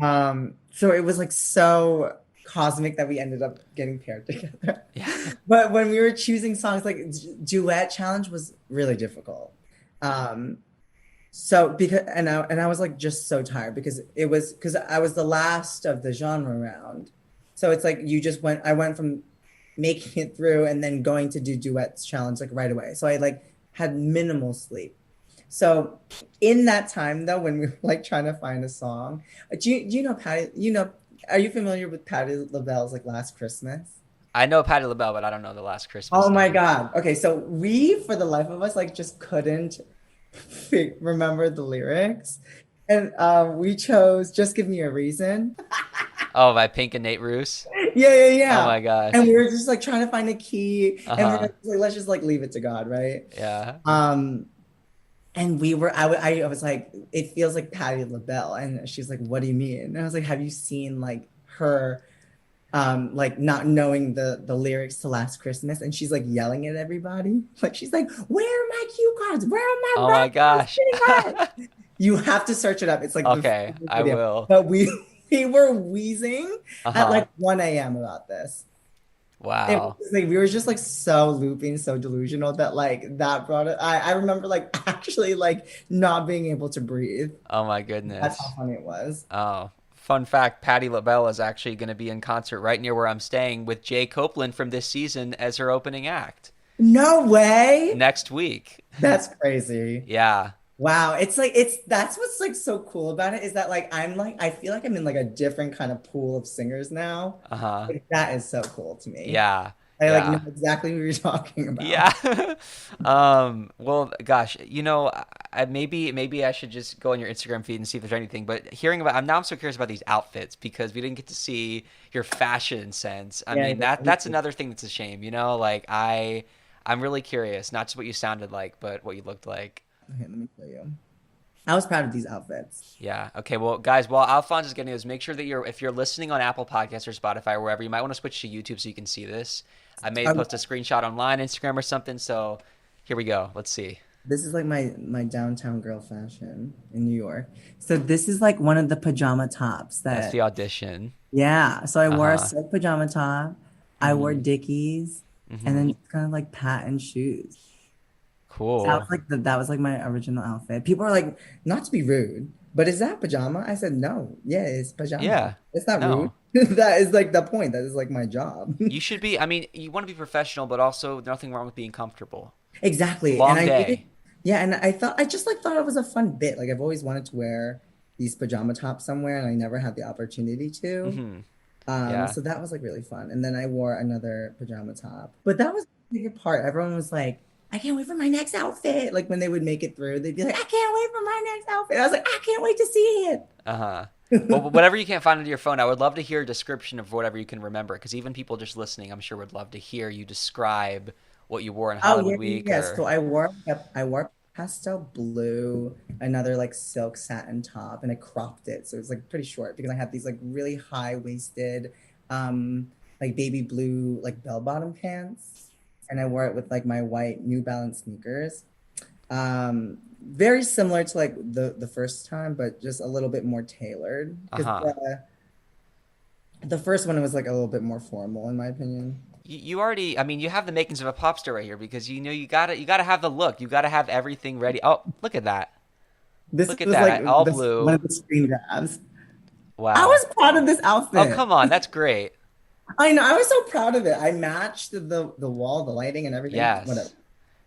So it was like so cosmic that we ended up getting paired together. Yeah. But when we were choosing songs, like duet challenge was really difficult. Um, so because and I was like just so tired because I was the last of the genre round. So it's like you just went I went from making it through and then going to do duets challenge like right away. So I like had minimal sleep. So in that time though, when we were like trying to find a song, do you know Patty? Are you familiar with Patti LaBelle's like Last Christmas? I know Patti LaBelle, but I don't know the Last Christmas Oh my song. God. Okay, so we, for the life of us, like just couldn't remember the lyrics. And we chose Just Give Me a Reason. Oh, by Pink and Nate Ruess. Yeah, yeah, Oh yeah. my And gosh. we were just like trying to find a key and we we're Uh-huh. like, let's just like leave it to God, right? Yeah. Um, and we were, I was like, it feels like Patti LaBelle. And she's like, what do you mean? And I was like, have you seen like her like not knowing the lyrics to Last Christmas, and she's like yelling at everybody. Like she's like, "Where are my cue cards? Where are my Oh red my gosh. sitting cards?" You have to search it up. It's like the Okay, funniest I video. will. But we we were wheezing at Uh-huh. like 1 a.m. about this. It Wow. was like we were just like so looping, so delusional that like that brought it. I remember like actually like not being able to breathe. Oh my That's how goodness. funny it was. Oh, fun fact, Patti LaBelle is actually going to be in concert right near where I'm staying with Jay Copeland from this season as her opening act No way. next week. That's crazy. Yeah. Wow, that's what's like so cool about it is that like I'm like I feel like I'm in like a different kind of pool of singers now. Uh-huh. Like, that is so cool to me. Yeah. I like know Yeah. exactly what you're talking about. Yeah. Well, gosh, maybe I should just go on your Instagram feed and see if there's anything. But I'm so curious about these outfits because we didn't get to see your fashion sense. I Yeah, mean, that's another thing that's a shame, you know? Like I'm really curious, not just what you sounded like, but what you looked like. okay, let me show you. I was proud of these outfits. Yeah. Okay. Well, guys, while Alphonse is getting this, make sure that if you're listening on Apple Podcasts or Spotify or wherever, you might want to switch to YouTube so you can see this. I may Um, post a screenshot online, Instagram or something. So here we go. Let's see. this is like my downtown girl fashion in New York. So this is like one of the pajama tops That's that the audition. yeah. So I wore a Uh-huh. silk pajama top. I wore Mm-hmm. Dickies and Mm-hmm. then just kind of like patent shoes. That was Cool. like that was like my original outfit. People are like, not to be rude, but is that pajama? I said, no, yeah, it's pajama. Yeah. It's not rude. No. That is like the point. That is like my job. You should be. I mean, you want to be professional, but also nothing wrong with being comfortable. Exactly. And Long I did it. day. Yeah, and I just like thought it was a fun bit. Like I've always wanted to wear these pajama tops somewhere, and I never had the opportunity to. Mm-hmm. Yeah. So that was like really fun. And then I wore another pajama top. But that was the bigger part. Everyone was like, I can't wait for my next outfit. Like when they would make it through, they'd be like, I can't wait for my next outfit. I was like, I can't wait to see it. Uh-huh. Well, whatever you can't find on your phone, I would love to hear a description of whatever you can remember, because even people just listening, I'm sure would love to hear you describe what you wore in Oh yeah, Hollywood yeah, Week yeah. So or. I wore pastel blue, another like silk satin top, and I cropped it. So it was like pretty short because I had these like really high-waisted, like baby blue like bell-bottom pants. And I wore it with like my white New Balance sneakers. Very similar to like the first time, but just a little bit more tailored. Because Uh-huh. the first one was like a little bit more formal in my opinion. You already, I mean, you have the makings of a pop star right here because you know you gotta have the look. You gotta have everything ready. Oh, look at that. This Look at was like that, all this one blue. of the screen grabs. I Wow. was proud of this Oh, outfit. come on, that's great. I know. I was so proud of it. I matched the wall, the lighting, and everything. Whatever. Yes.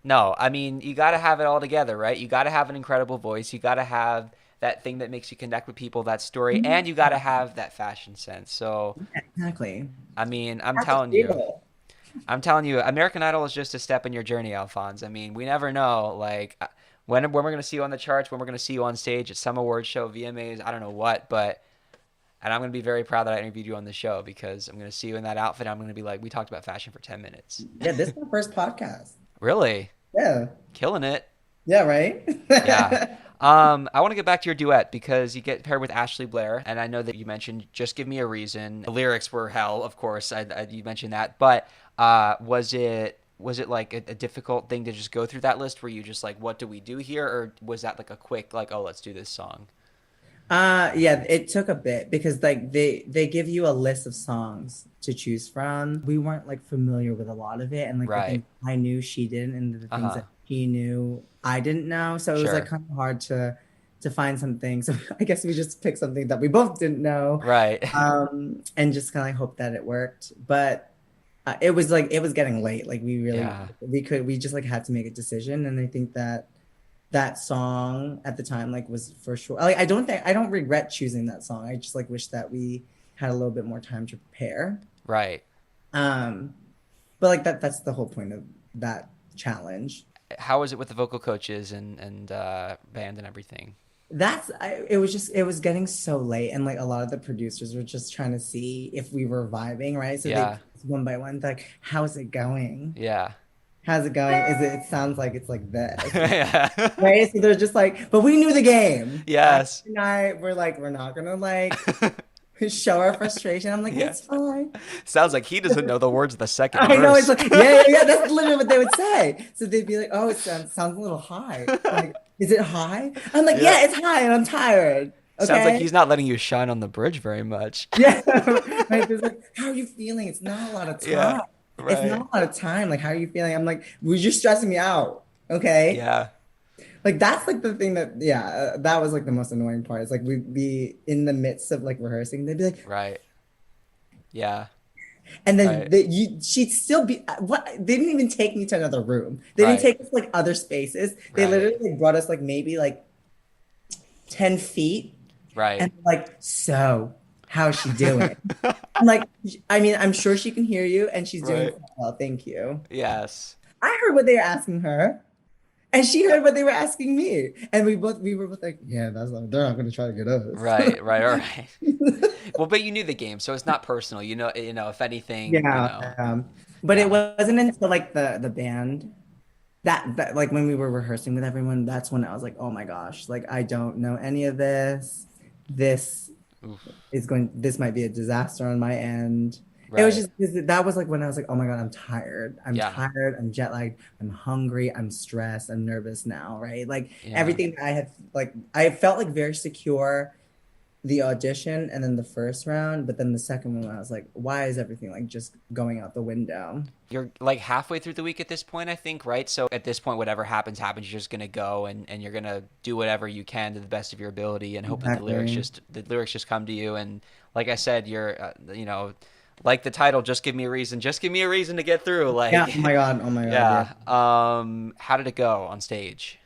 No, I mean, you got to have it all together, right? You got to have an incredible voice. You got to have that thing that makes you connect with people, that story, and you got to have that fashion sense. So, Yeah, exactly. I mean, Have to feel. I'm telling you, American Idol is just a step in your journey, Alphonse. I mean, we never know, like, when we're gonna see you on the charts, when we're gonna see you on stage at some awards show, VMAs, I don't know what, but and I'm gonna be very proud that I interviewed you on the show because I'm gonna see you in that outfit. I'm gonna be like, we talked about fashion for 10 minutes. Yeah, this is my first podcast. Really, Yeah. killing it. Yeah, right? Yeah. I want to get back to your duet because you get paired with Ashley Blair, and I know that you mentioned "Just Give Me a Reason." The lyrics were hell, of course. You mentioned that, but was it like a difficult thing to just go through that list? Were you just like, "What do we do here?" Or was that like a quick like, "Oh, let's do this song"? Yeah, it took a bit because like they give you a list of songs to choose from. We weren't like familiar with a lot of it, and like the Right. things I knew she didn't, and the Uh things huh. that he knew I didn't know. So it was like Sure. kind of hard to find something. So I guess we just picked something that we both didn't know, Right. and just kind of like hope that it worked. But it was like it was getting late. Like Yeah. we just like had to make a decision, and I think that that song at the time like was for sure like I don't regret choosing that song. I just like wish that we had a little bit more time to prepare. Right. um but like that's the whole point of that challenge. How was it with the vocal coaches and band and everything? It was just it was getting so late, and like a lot of the producers were just trying to see if we were vibing, right? So they Yeah. one by one like, how's it going, Yeah. how's it going, is it, it sounds like it's like this, Yeah. right? So they're just like, but we knew the game. Yes. And I we're like, we're not gonna like show our frustration. I'm like, Yeah. it's fine. Sounds like he doesn't know the words of the second I know it's verse. like, yeah. That's literally what they would say. So they'd be like, oh, sounds a little high. I'm like, is it high? I'm like, Yeah. yeah, it's high, and I'm tired. Sounds like Okay. he's not letting you shine on the bridge very much. Yeah. Right. It's like, how are you feeling? It's not a lot of Yeah. time. It's not Right. a lot of time. Like, how are you feeling? I'm like, well, you're stressing me out. Okay. Yeah. Like that's like the thing that yeah, that was like the most annoying part. It's like we'd be in the midst of like rehearsing. They'd be like, Right. Yeah. and then Right. she'd still be what? They didn't even take me to another room. They didn't Right. take us like other spaces. They Right. literally like, brought us like maybe like 10 feet, Right. and like, so how's she doing? I'm like, I mean, I'm sure she can hear you, and she's doing Right. quite well. Thank you. Yes. I heard what they were asking her, and she heard what they were asking me, and we were both like, yeah, that's not, they're not going to try to get us. Right. Right. All right. Well, but you knew the game, so it's not personal. If anything, Yeah. But it yeah. wasn't until like the band that like when we were rehearsing with everyone, that's when I was like, oh my gosh, like I don't know any of this. This Oof. this might be a disaster on my end. It was Right. just that was like when I was like, oh my God, I'm tired. I'm Yeah. tired. I'm jet lagged. I'm hungry. I'm stressed. I'm nervous now, right? Like Yeah. everything that I had, like I felt like very secure the audition and then the first round, but then the second one I was like, why is everything like just going out the window? You're like halfway through the week at this point, I think, right? So at this point, whatever happens, happens. You're just gonna go and you're gonna do whatever you can to the best of your ability and hope that Exactly. the lyrics just come to you. And like I said, you're like the title, just give me a reason, just give me a reason to get through. Yeah. Like, Oh my God. Yeah. yeah. How did it go on stage?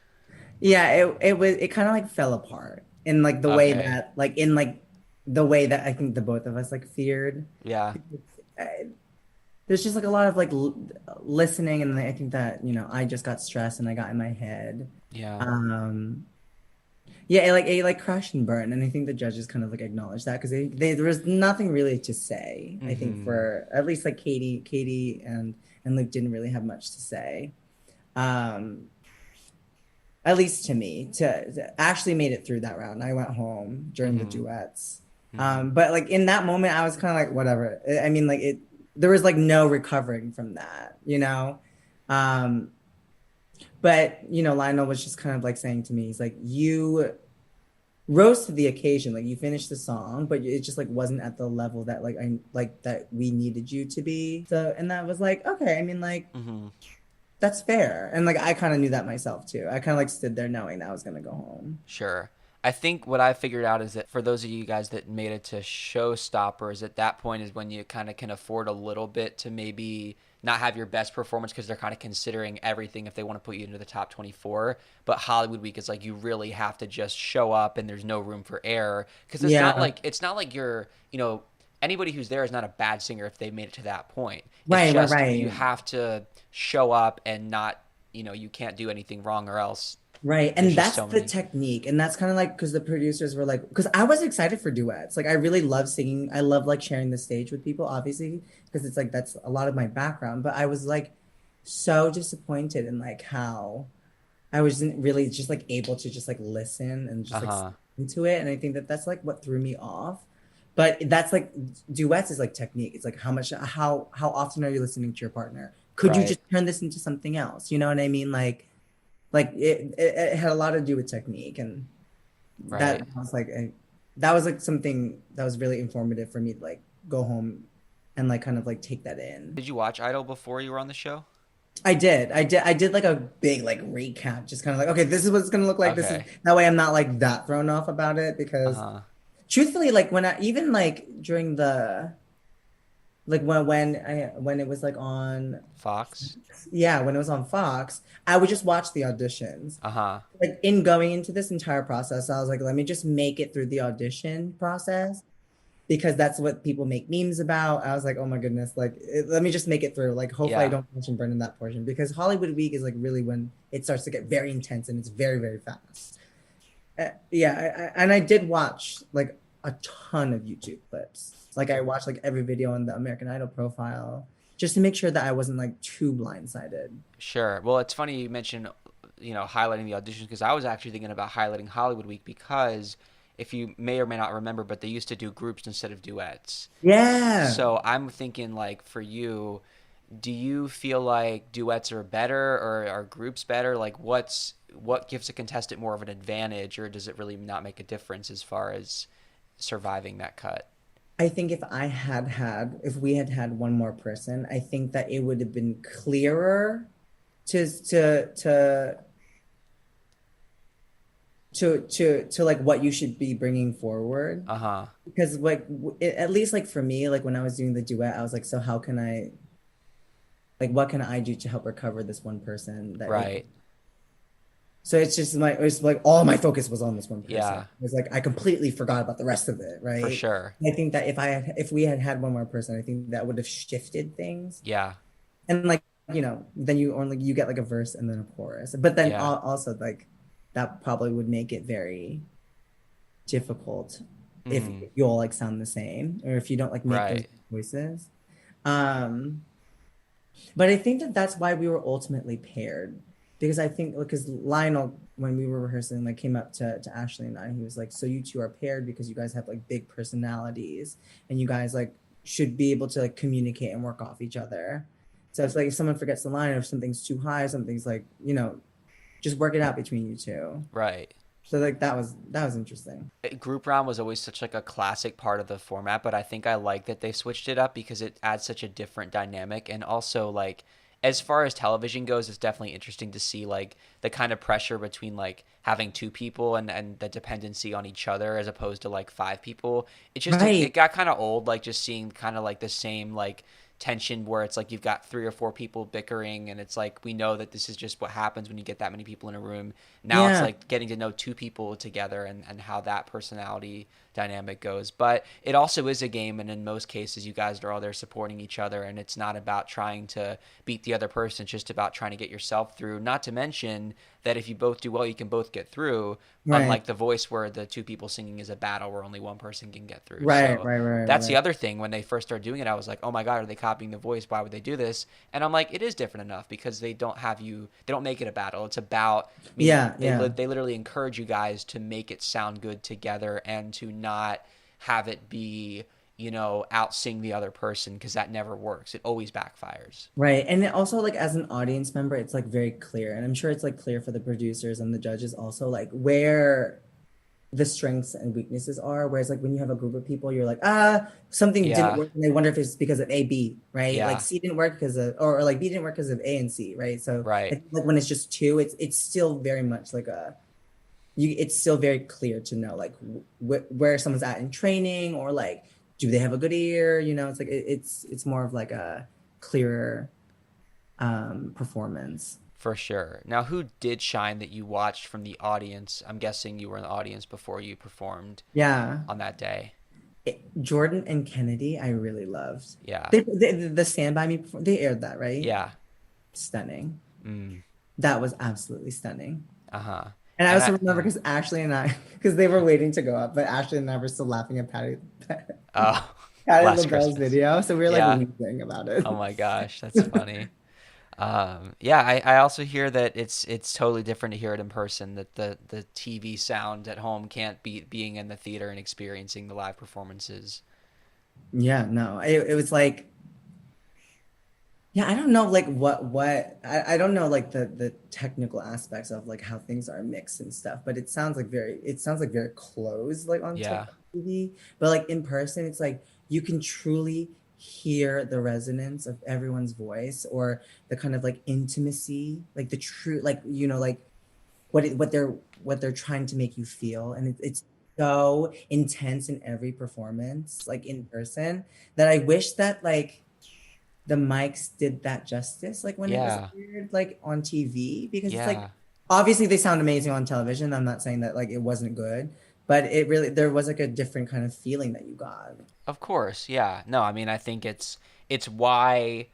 Yeah. It kind of like fell apart in like the way Okay. that, like, in like the way that I think the both of us like feared. Yeah. Uh, There's just like a lot of like listening, and I think that, I just got stressed and I got in my head. Yeah. Um, yeah, it like crashed and burned, and I think the judges kind of like acknowledged that because there was nothing really to say. I think Hmm. for at least like Katie and Luke didn't really have much to say. Um, at least to me, to Ashley made it through that round. I went home during the Hmm. duets. Hmm. But like in that moment, I was kind of like, whatever. I mean, like there was like no recovering from that. Um, but Lionel was just kind of like saying to me, he's like, you rose to the occasion, like you finished the song, but it just like wasn't at the level that that we needed you to be. So, and that was like, okay. I mean, like, Hmm. that's fair. And like I kind of knew that myself too. I kind of like stood there knowing that I was gonna go home. Sure. I think what I figured out is that for those of you guys that made it to showstoppers, at that point is when you kind of can afford a little bit to maybe not have your best performance because they're kind of considering everything if they want to put you into the top 24. But Hollywood Week is like you really have to just show up and there's no room for error because Yeah. it's not like you're, anybody who's there is not a bad singer if they made it to that point. It's Right, right, just you right. have to show up and not, you can't do anything wrong or else Right. there's And just that's so the many. technique. And that's kind of like because the producers were like, because I was excited for duets. Like I really love singing. I love like sharing the stage with people, obviously, because it's like that's a lot of my background. But I was like so disappointed in like how I wasn't really just like able to just like listen and just like Uh-huh. into it. And I think that that's like what threw me off. But that's like duets is like technique. It's like how often are you listening to your partner? Could you Right. just turn this into something else? You know what I mean? Like it had a lot to do with technique, and that Right. was like that was like something that was really informative for me to like go home and like kind of like take that in. Did you watch Idol before you were on the show? I did like a big like recap, just kind of like, okay, this is what it's gonna look like. This is Okay. that way I'm not like that thrown off about it because Uh-huh. truthfully, like when I even like during the like when it was like on Fox? yeah, when it was on Fox, I would just watch the auditions. Uh-huh. Like in going into this entire process, I was like, let me just make it through the audition process because that's what people make memes about. I was like, oh my goodness, like let me just make it through. Like hopefully I Yeah. don't mention burn in that portion because Hollywood Week is like really when it starts to get very intense and it's very, very fast. Yeah, and I did watch like a ton of YouTube clips. Like I watched like every video on the American Idol profile just to make sure that I wasn't like too blindsided. Sure. Well, it's funny you mentioned, highlighting the auditions because I was actually thinking about highlighting Hollywood Week because if you may or may not remember, but they used to do groups instead of duets. Yeah. So I'm thinking like for you, do you feel like duets are better or are groups better? Like what gives a contestant more of an advantage or does it really not make a difference as far as surviving that cut? I think if we had had one more person, I think that it would have been clearer to to to to like what you should be bringing forward. Uh-huh. Because like at least like for me, like when I was doing the duet, I was like, so how can I like what can I do to help recover this one person that it Right. so it's like all my focus was on this one person. Yeah, It was like I completely forgot about the rest of it, for right? sure. I think that if we had had one more person, I think that would have shifted things. Yeah. And like, then you get like a verse and then a chorus. But then Yeah. also like that probably would make it very difficult if Mhm. you all like sound the same or if you don't like make those Right. choices. Um, but I think that that's why we were ultimately paired because I think because Lionel, when we were rehearsing, like came up to Ashley and I, he was like, "So you two are paired because you guys have like big personalities and you guys like should be able to like communicate and work off each other." So it's like if someone forgets the line, or if something's too high, something's like just work it out between you two. Right. So like that was interesting. Group round was always such like a classic part of the format, but I think I like that they switched it up because it adds such a different dynamic and also like as far as television goes, it's definitely interesting to see like the kind of pressure between like having two people and the dependency on each other as opposed to like five people. It Right. got kind of old like just seeing kind of like the same like tension where it's like you've got three or four people bickering and it's like we know that this is just what happens when you get that many people in a room. Now it's Yeah. like getting to know two people together and how that personality dynamic goes. But it also is a game and in most cases you guys are all there supporting each other and it's not about trying to beat the other person, it's just about trying to get yourself through. Not to mention that if you both do well you can both get through, Right. unlike The Voice where the two people singing is a battle where only one person can get through. Right. So Right. Right. that's the Right. other thing. When they first started doing it, I was like, "Oh my God, are they copying The Voice? Why would they do this?" And I'm like, "It is different enough because they don't make it a battle. It's about, I mean, Yeah. Yeah. they literally encourage you guys to make it sound good together and to not have it be, out sing the other person because that never works. It always backfires." Right. And it also like as an audience member, it's like very clear. And I'm sure it's like clear for the producers and the judges also like the strengths and weaknesses are. Whereas like when you have a group of people, you're like, something didn't Yeah. work, and I wonder if it's because of A, B, right? Like Yeah. C didn't work because of, or like B didn't work because of A and C, right? So I Right. think like when it's just two, it's still very much like a you. It's still very clear to know like where someone's at in training, or like do they have a good ear? You know, it's like it's more of like a clearer performance. For sure. Now, who did shine that you watched from the audience? I'm guessing you were in the audience before you performed Yeah. on that day. Jordan and Kennedy, I really loved. Yeah. The Stand By Me, they aired that, right? Yeah. Stunning. Mm. That was absolutely stunning. Uh-huh. And I And also I, remember yeah. because Ashley and I, because they were waiting to go up, but Ashley and I were still laughing at Oh, Patty Last LaBelle's Christmas. video. So we were like Yeah. weeping about it. Oh my gosh, that's funny. Yeah, I also hear that it's totally different to hear it in person. That the TV sound at home can't beat being in the theater and experiencing the live performances. Yeah, no, it was like, yeah, I don't know like I don't know like the technical aspects of like how things are mixed and stuff, but it sounds like very closed like on Yeah, TV, but like in person it's like you can truly hear the resonance of everyone's voice, or the kind of like intimacy, like the true like like what they're trying to make you feel, and it's so intense in every performance like in person, that I wish that like the mics did that justice like when it was yeah, aired like on TV, because it's like yeah. obviously they sound amazing on television. I'm not saying that like it wasn't good, but it really there was like a different kind of feeling that you got. Of course, yeah. No, I mean I think it's why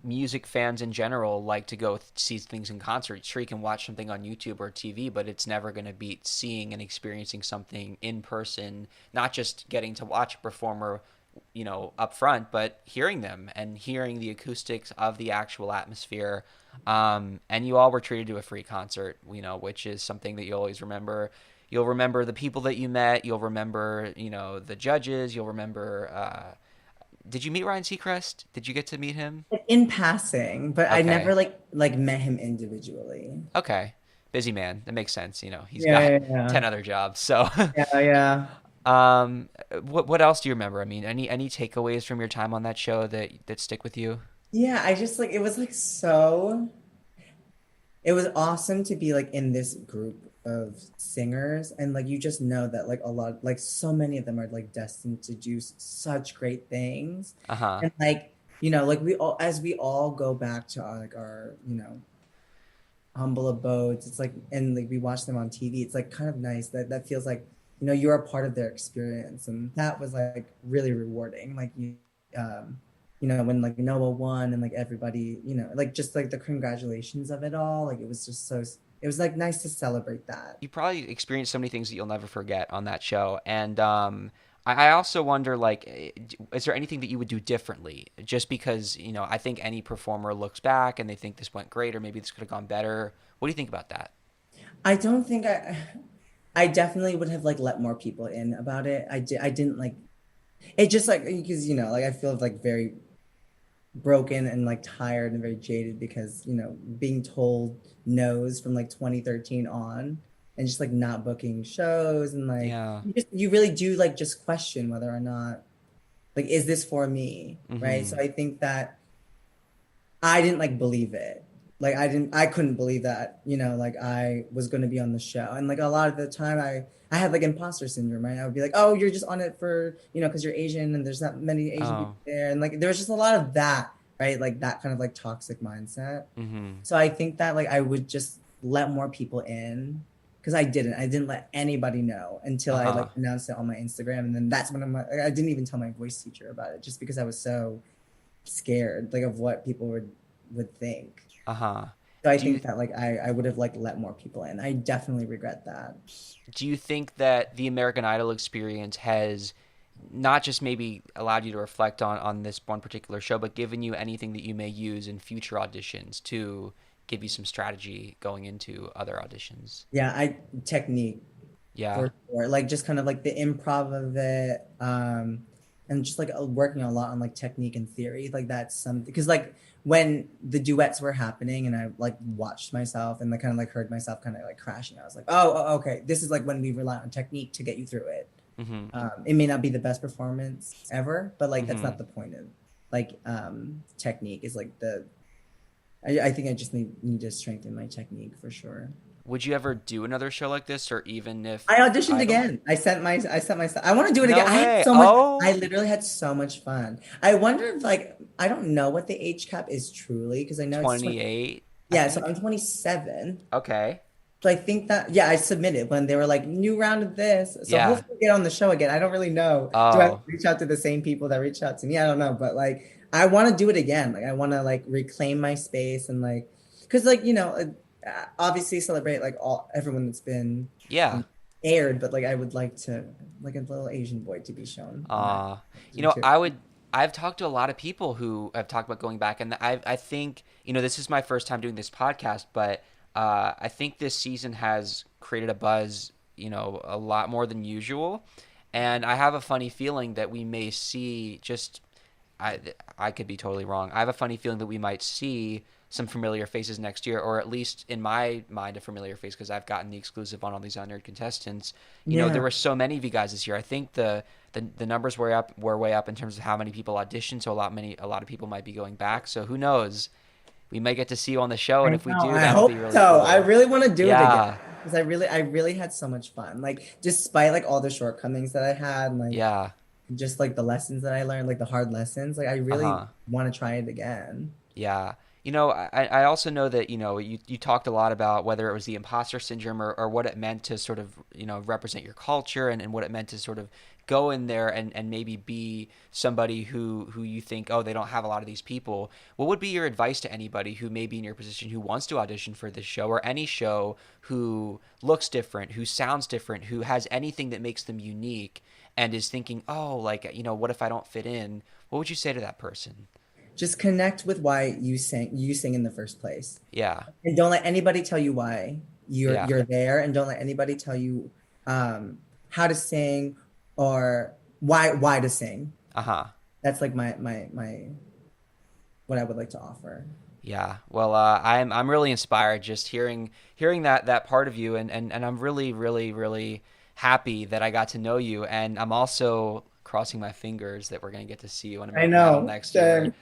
music fans in general like to go see things in concert. Sure, you can watch something on YouTube or TV, but it's never going to beat seeing and experiencing something in person. Not just getting to watch a performer, up front, but hearing them and hearing the acoustics of the actual atmosphere. And you all were treated to a free concert, which is something that you always remember. You'll remember the people that you met. You'll remember, the judges. You'll remember. Did you meet Ryan Seacrest? Did you get to meet him? Like, in passing, but I never Okay. like met him individually. Okay. Busy man. That makes sense. He's Yeah, got yeah, yeah. 10 other jobs. So, Yeah, yeah. what else do you remember? I mean, any takeaways from your time on that show that stick with you? Yeah, I just like it was like so it was awesome to be like in this group of singers, and like you just know that like a lot like so many of them are like destined to do such great things. Uh-huh. And like like we all go back to our, like our humble abodes, it's like, and like we watch them on TV, it's like kind of nice that that feels like you're a part of their experience, and that was like really rewarding. Like when like Noah won, and like everybody, like just like the congratulations of it all, like it was just so it was like nice to celebrate that. You probably experienced so many things that you'll never forget on that show. And I also wonder, like, is there anything that you would do differently? Just because, I think any performer looks back and they think this went great, or maybe this could have gone better. What do you think about that? I don't think I definitely would have like let more people in about it. I didn't like it, just like because like I feel like very broken and like tired and very jaded, because being told no's from like 2013 on, and just like not booking shows, and like Yeah. you really do like just question whether or not like is this for me, right? So Mm-hmm. I think that I didn't like believe it. Like I couldn't believe that, like I was going to be on the show. And like a lot of the time I had like imposter syndrome, right? I would be like, "Oh, you're just on it for, because you're Asian and there's not many Asian people Oh. there." And like there was just a lot of that, right? Like that kind of like toxic mindset. Mm-hmm. So I think that like I would just let more people in, because I didn't let anybody know until I Uh-huh. like announced it on my Instagram, and then that's when I didn't even tell my voice teacher about it, just because I was so scared like of what people would think. Uh-huh. So I Do you think that like I would have like let more people in. I definitely regret that. do you think that the American Idol experience has not just maybe allowed you to reflect on this one particular show, but given you anything that you may use in future auditions to give you some strategy going into other auditions? Yeah, I technique Yeah. for sure. Like just kind of like the improv of it. and just like working a lot on like technique and theory. Like that's something because like when the duets were happening and I like watched myself and like kind of like heard myself kind of like crashing, I was like, okay, this is like when we rely on technique to get you through it. Mm-hmm. It may not be the best performance ever, but like that's Mm-hmm. not the point of like technique is like I think I just need to strengthen my technique for sure. Would you ever do another show like this, or even if I auditioned Idol? again. I sent my I want to do it again. No I had way. so much I Oh, literally had so much fun. I wonder if like I don't know what the age cap is truly because I know it's 20. 28, I Yeah, so I'm think. 27. Okay. So I think that yeah, I submitted when they were like new round of this. So Yeah. hopefully get on the show again. I don't really know. Do I Oh. reach out to the same people that reached out to me? I don't know, but like I want to do it again. Like I want to like reclaim my space and like because like obviously celebrate like all everyone that's been Yeah. um, aired, but like I would like to like a little Asian boy to be shown on that too. I've talked to a lot of people who have talked about going back, and I think, this is my first time doing this podcast, but I think this season has created a buzz, a lot more than usual. And I have a funny feeling that we may see I I could be totally wrong. I have a funny feeling that we might see some familiar faces next year, or at least in my mind, a familiar face because I've gotten the exclusive on all these Unaired contestants. There Yeah, were so many of you guys this year. I think the numbers were way up in terms of how many people auditioned. So a lot of people might be going back. So who knows? We might get to see you on the show, I and if we know. do, I that'll hope be really so. I cool. really want to do it again Yeah, because I really had so much fun. Like despite like all the shortcomings that I had, and, like yeah, just like the lessons that I learned, like the hard lessons, like I uh really huh. want to try it again. Yeah. I also know that, you talked a lot about whether it was the imposter syndrome or what it meant to sort of, represent your culture and what it meant to sort of go in there and maybe be somebody who you think, oh, they don't have a lot of these people. What would be your advice to anybody who may be in your position who wants to audition for this show or any show who looks different, who sounds different, who has anything that makes them unique and is thinking, oh, like, what if I don't fit in? What would you say to that person? Just connect with why you sing in the first place. Yeah. And don't let anybody tell you why Yeah. you're there, and don't let anybody tell you how to sing or why to sing. Uh-huh. That's like my what I would like to offer. Yeah. Well, I'm really inspired just hearing that part of you, and I'm really, really, really happy that I got to know you, and I'm also crossing my fingers that we're gonna get to see you on I American Idol know. next year. Same.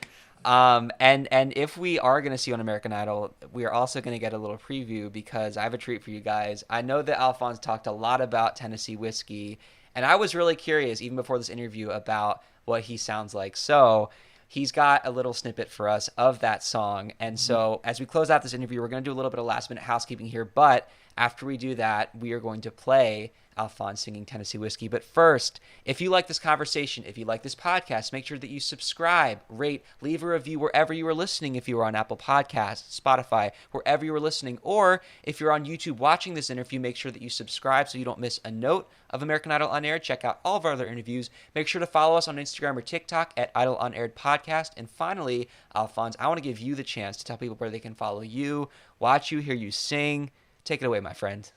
And if we are gonna see you on American Idol, we are also gonna get a little preview because I have a treat for you guys. I know that Alphonse talked a lot about Tennessee whiskey, and I was really curious even before this interview about what he sounds like. So he's got a little snippet for us of that song. And so as we close out this interview, we're going to do a little bit of last minute housekeeping here. But after we do that, we are going to play Alphonse singing Tennessee Whiskey. But first, if you like this conversation, if you like this podcast, make sure that you subscribe, rate, leave a review wherever you are listening. If you are on Apple Podcasts, Spotify, wherever you are listening, or if you're on YouTube watching this interview, make sure that you subscribe so you don't miss a note of American Idol Unaired. Check out all of our other interviews. Make sure to follow us on Instagram or TikTok at Idol Unaired Podcast. And finally, Alphonse, I want to give you the chance to tell people where they can follow you, watch you, hear you sing. Take it away, my friend.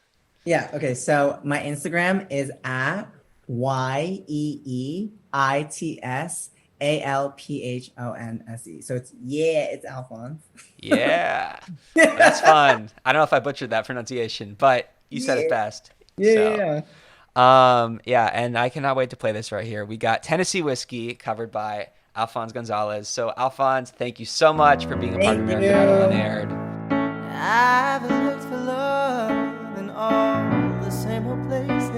Yeah, okay. So my Instagram is at YeeITsAlphonse. So it's Alphonse. Yeah, that's fun. I don't know if I butchered that pronunciation, but you said it Yeah. best. Yeah, yeah, So, yeah. yeah, and I cannot wait to play this right here. We got Tennessee Whiskey covered by Alphonse Gonzales. So, Alphonse, thank you so much for being a part of Thank American Idol you. Unaired. I've looked for love in all the same old places.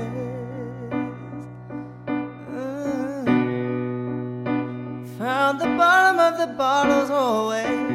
Mm. Found the bottom of the bottles always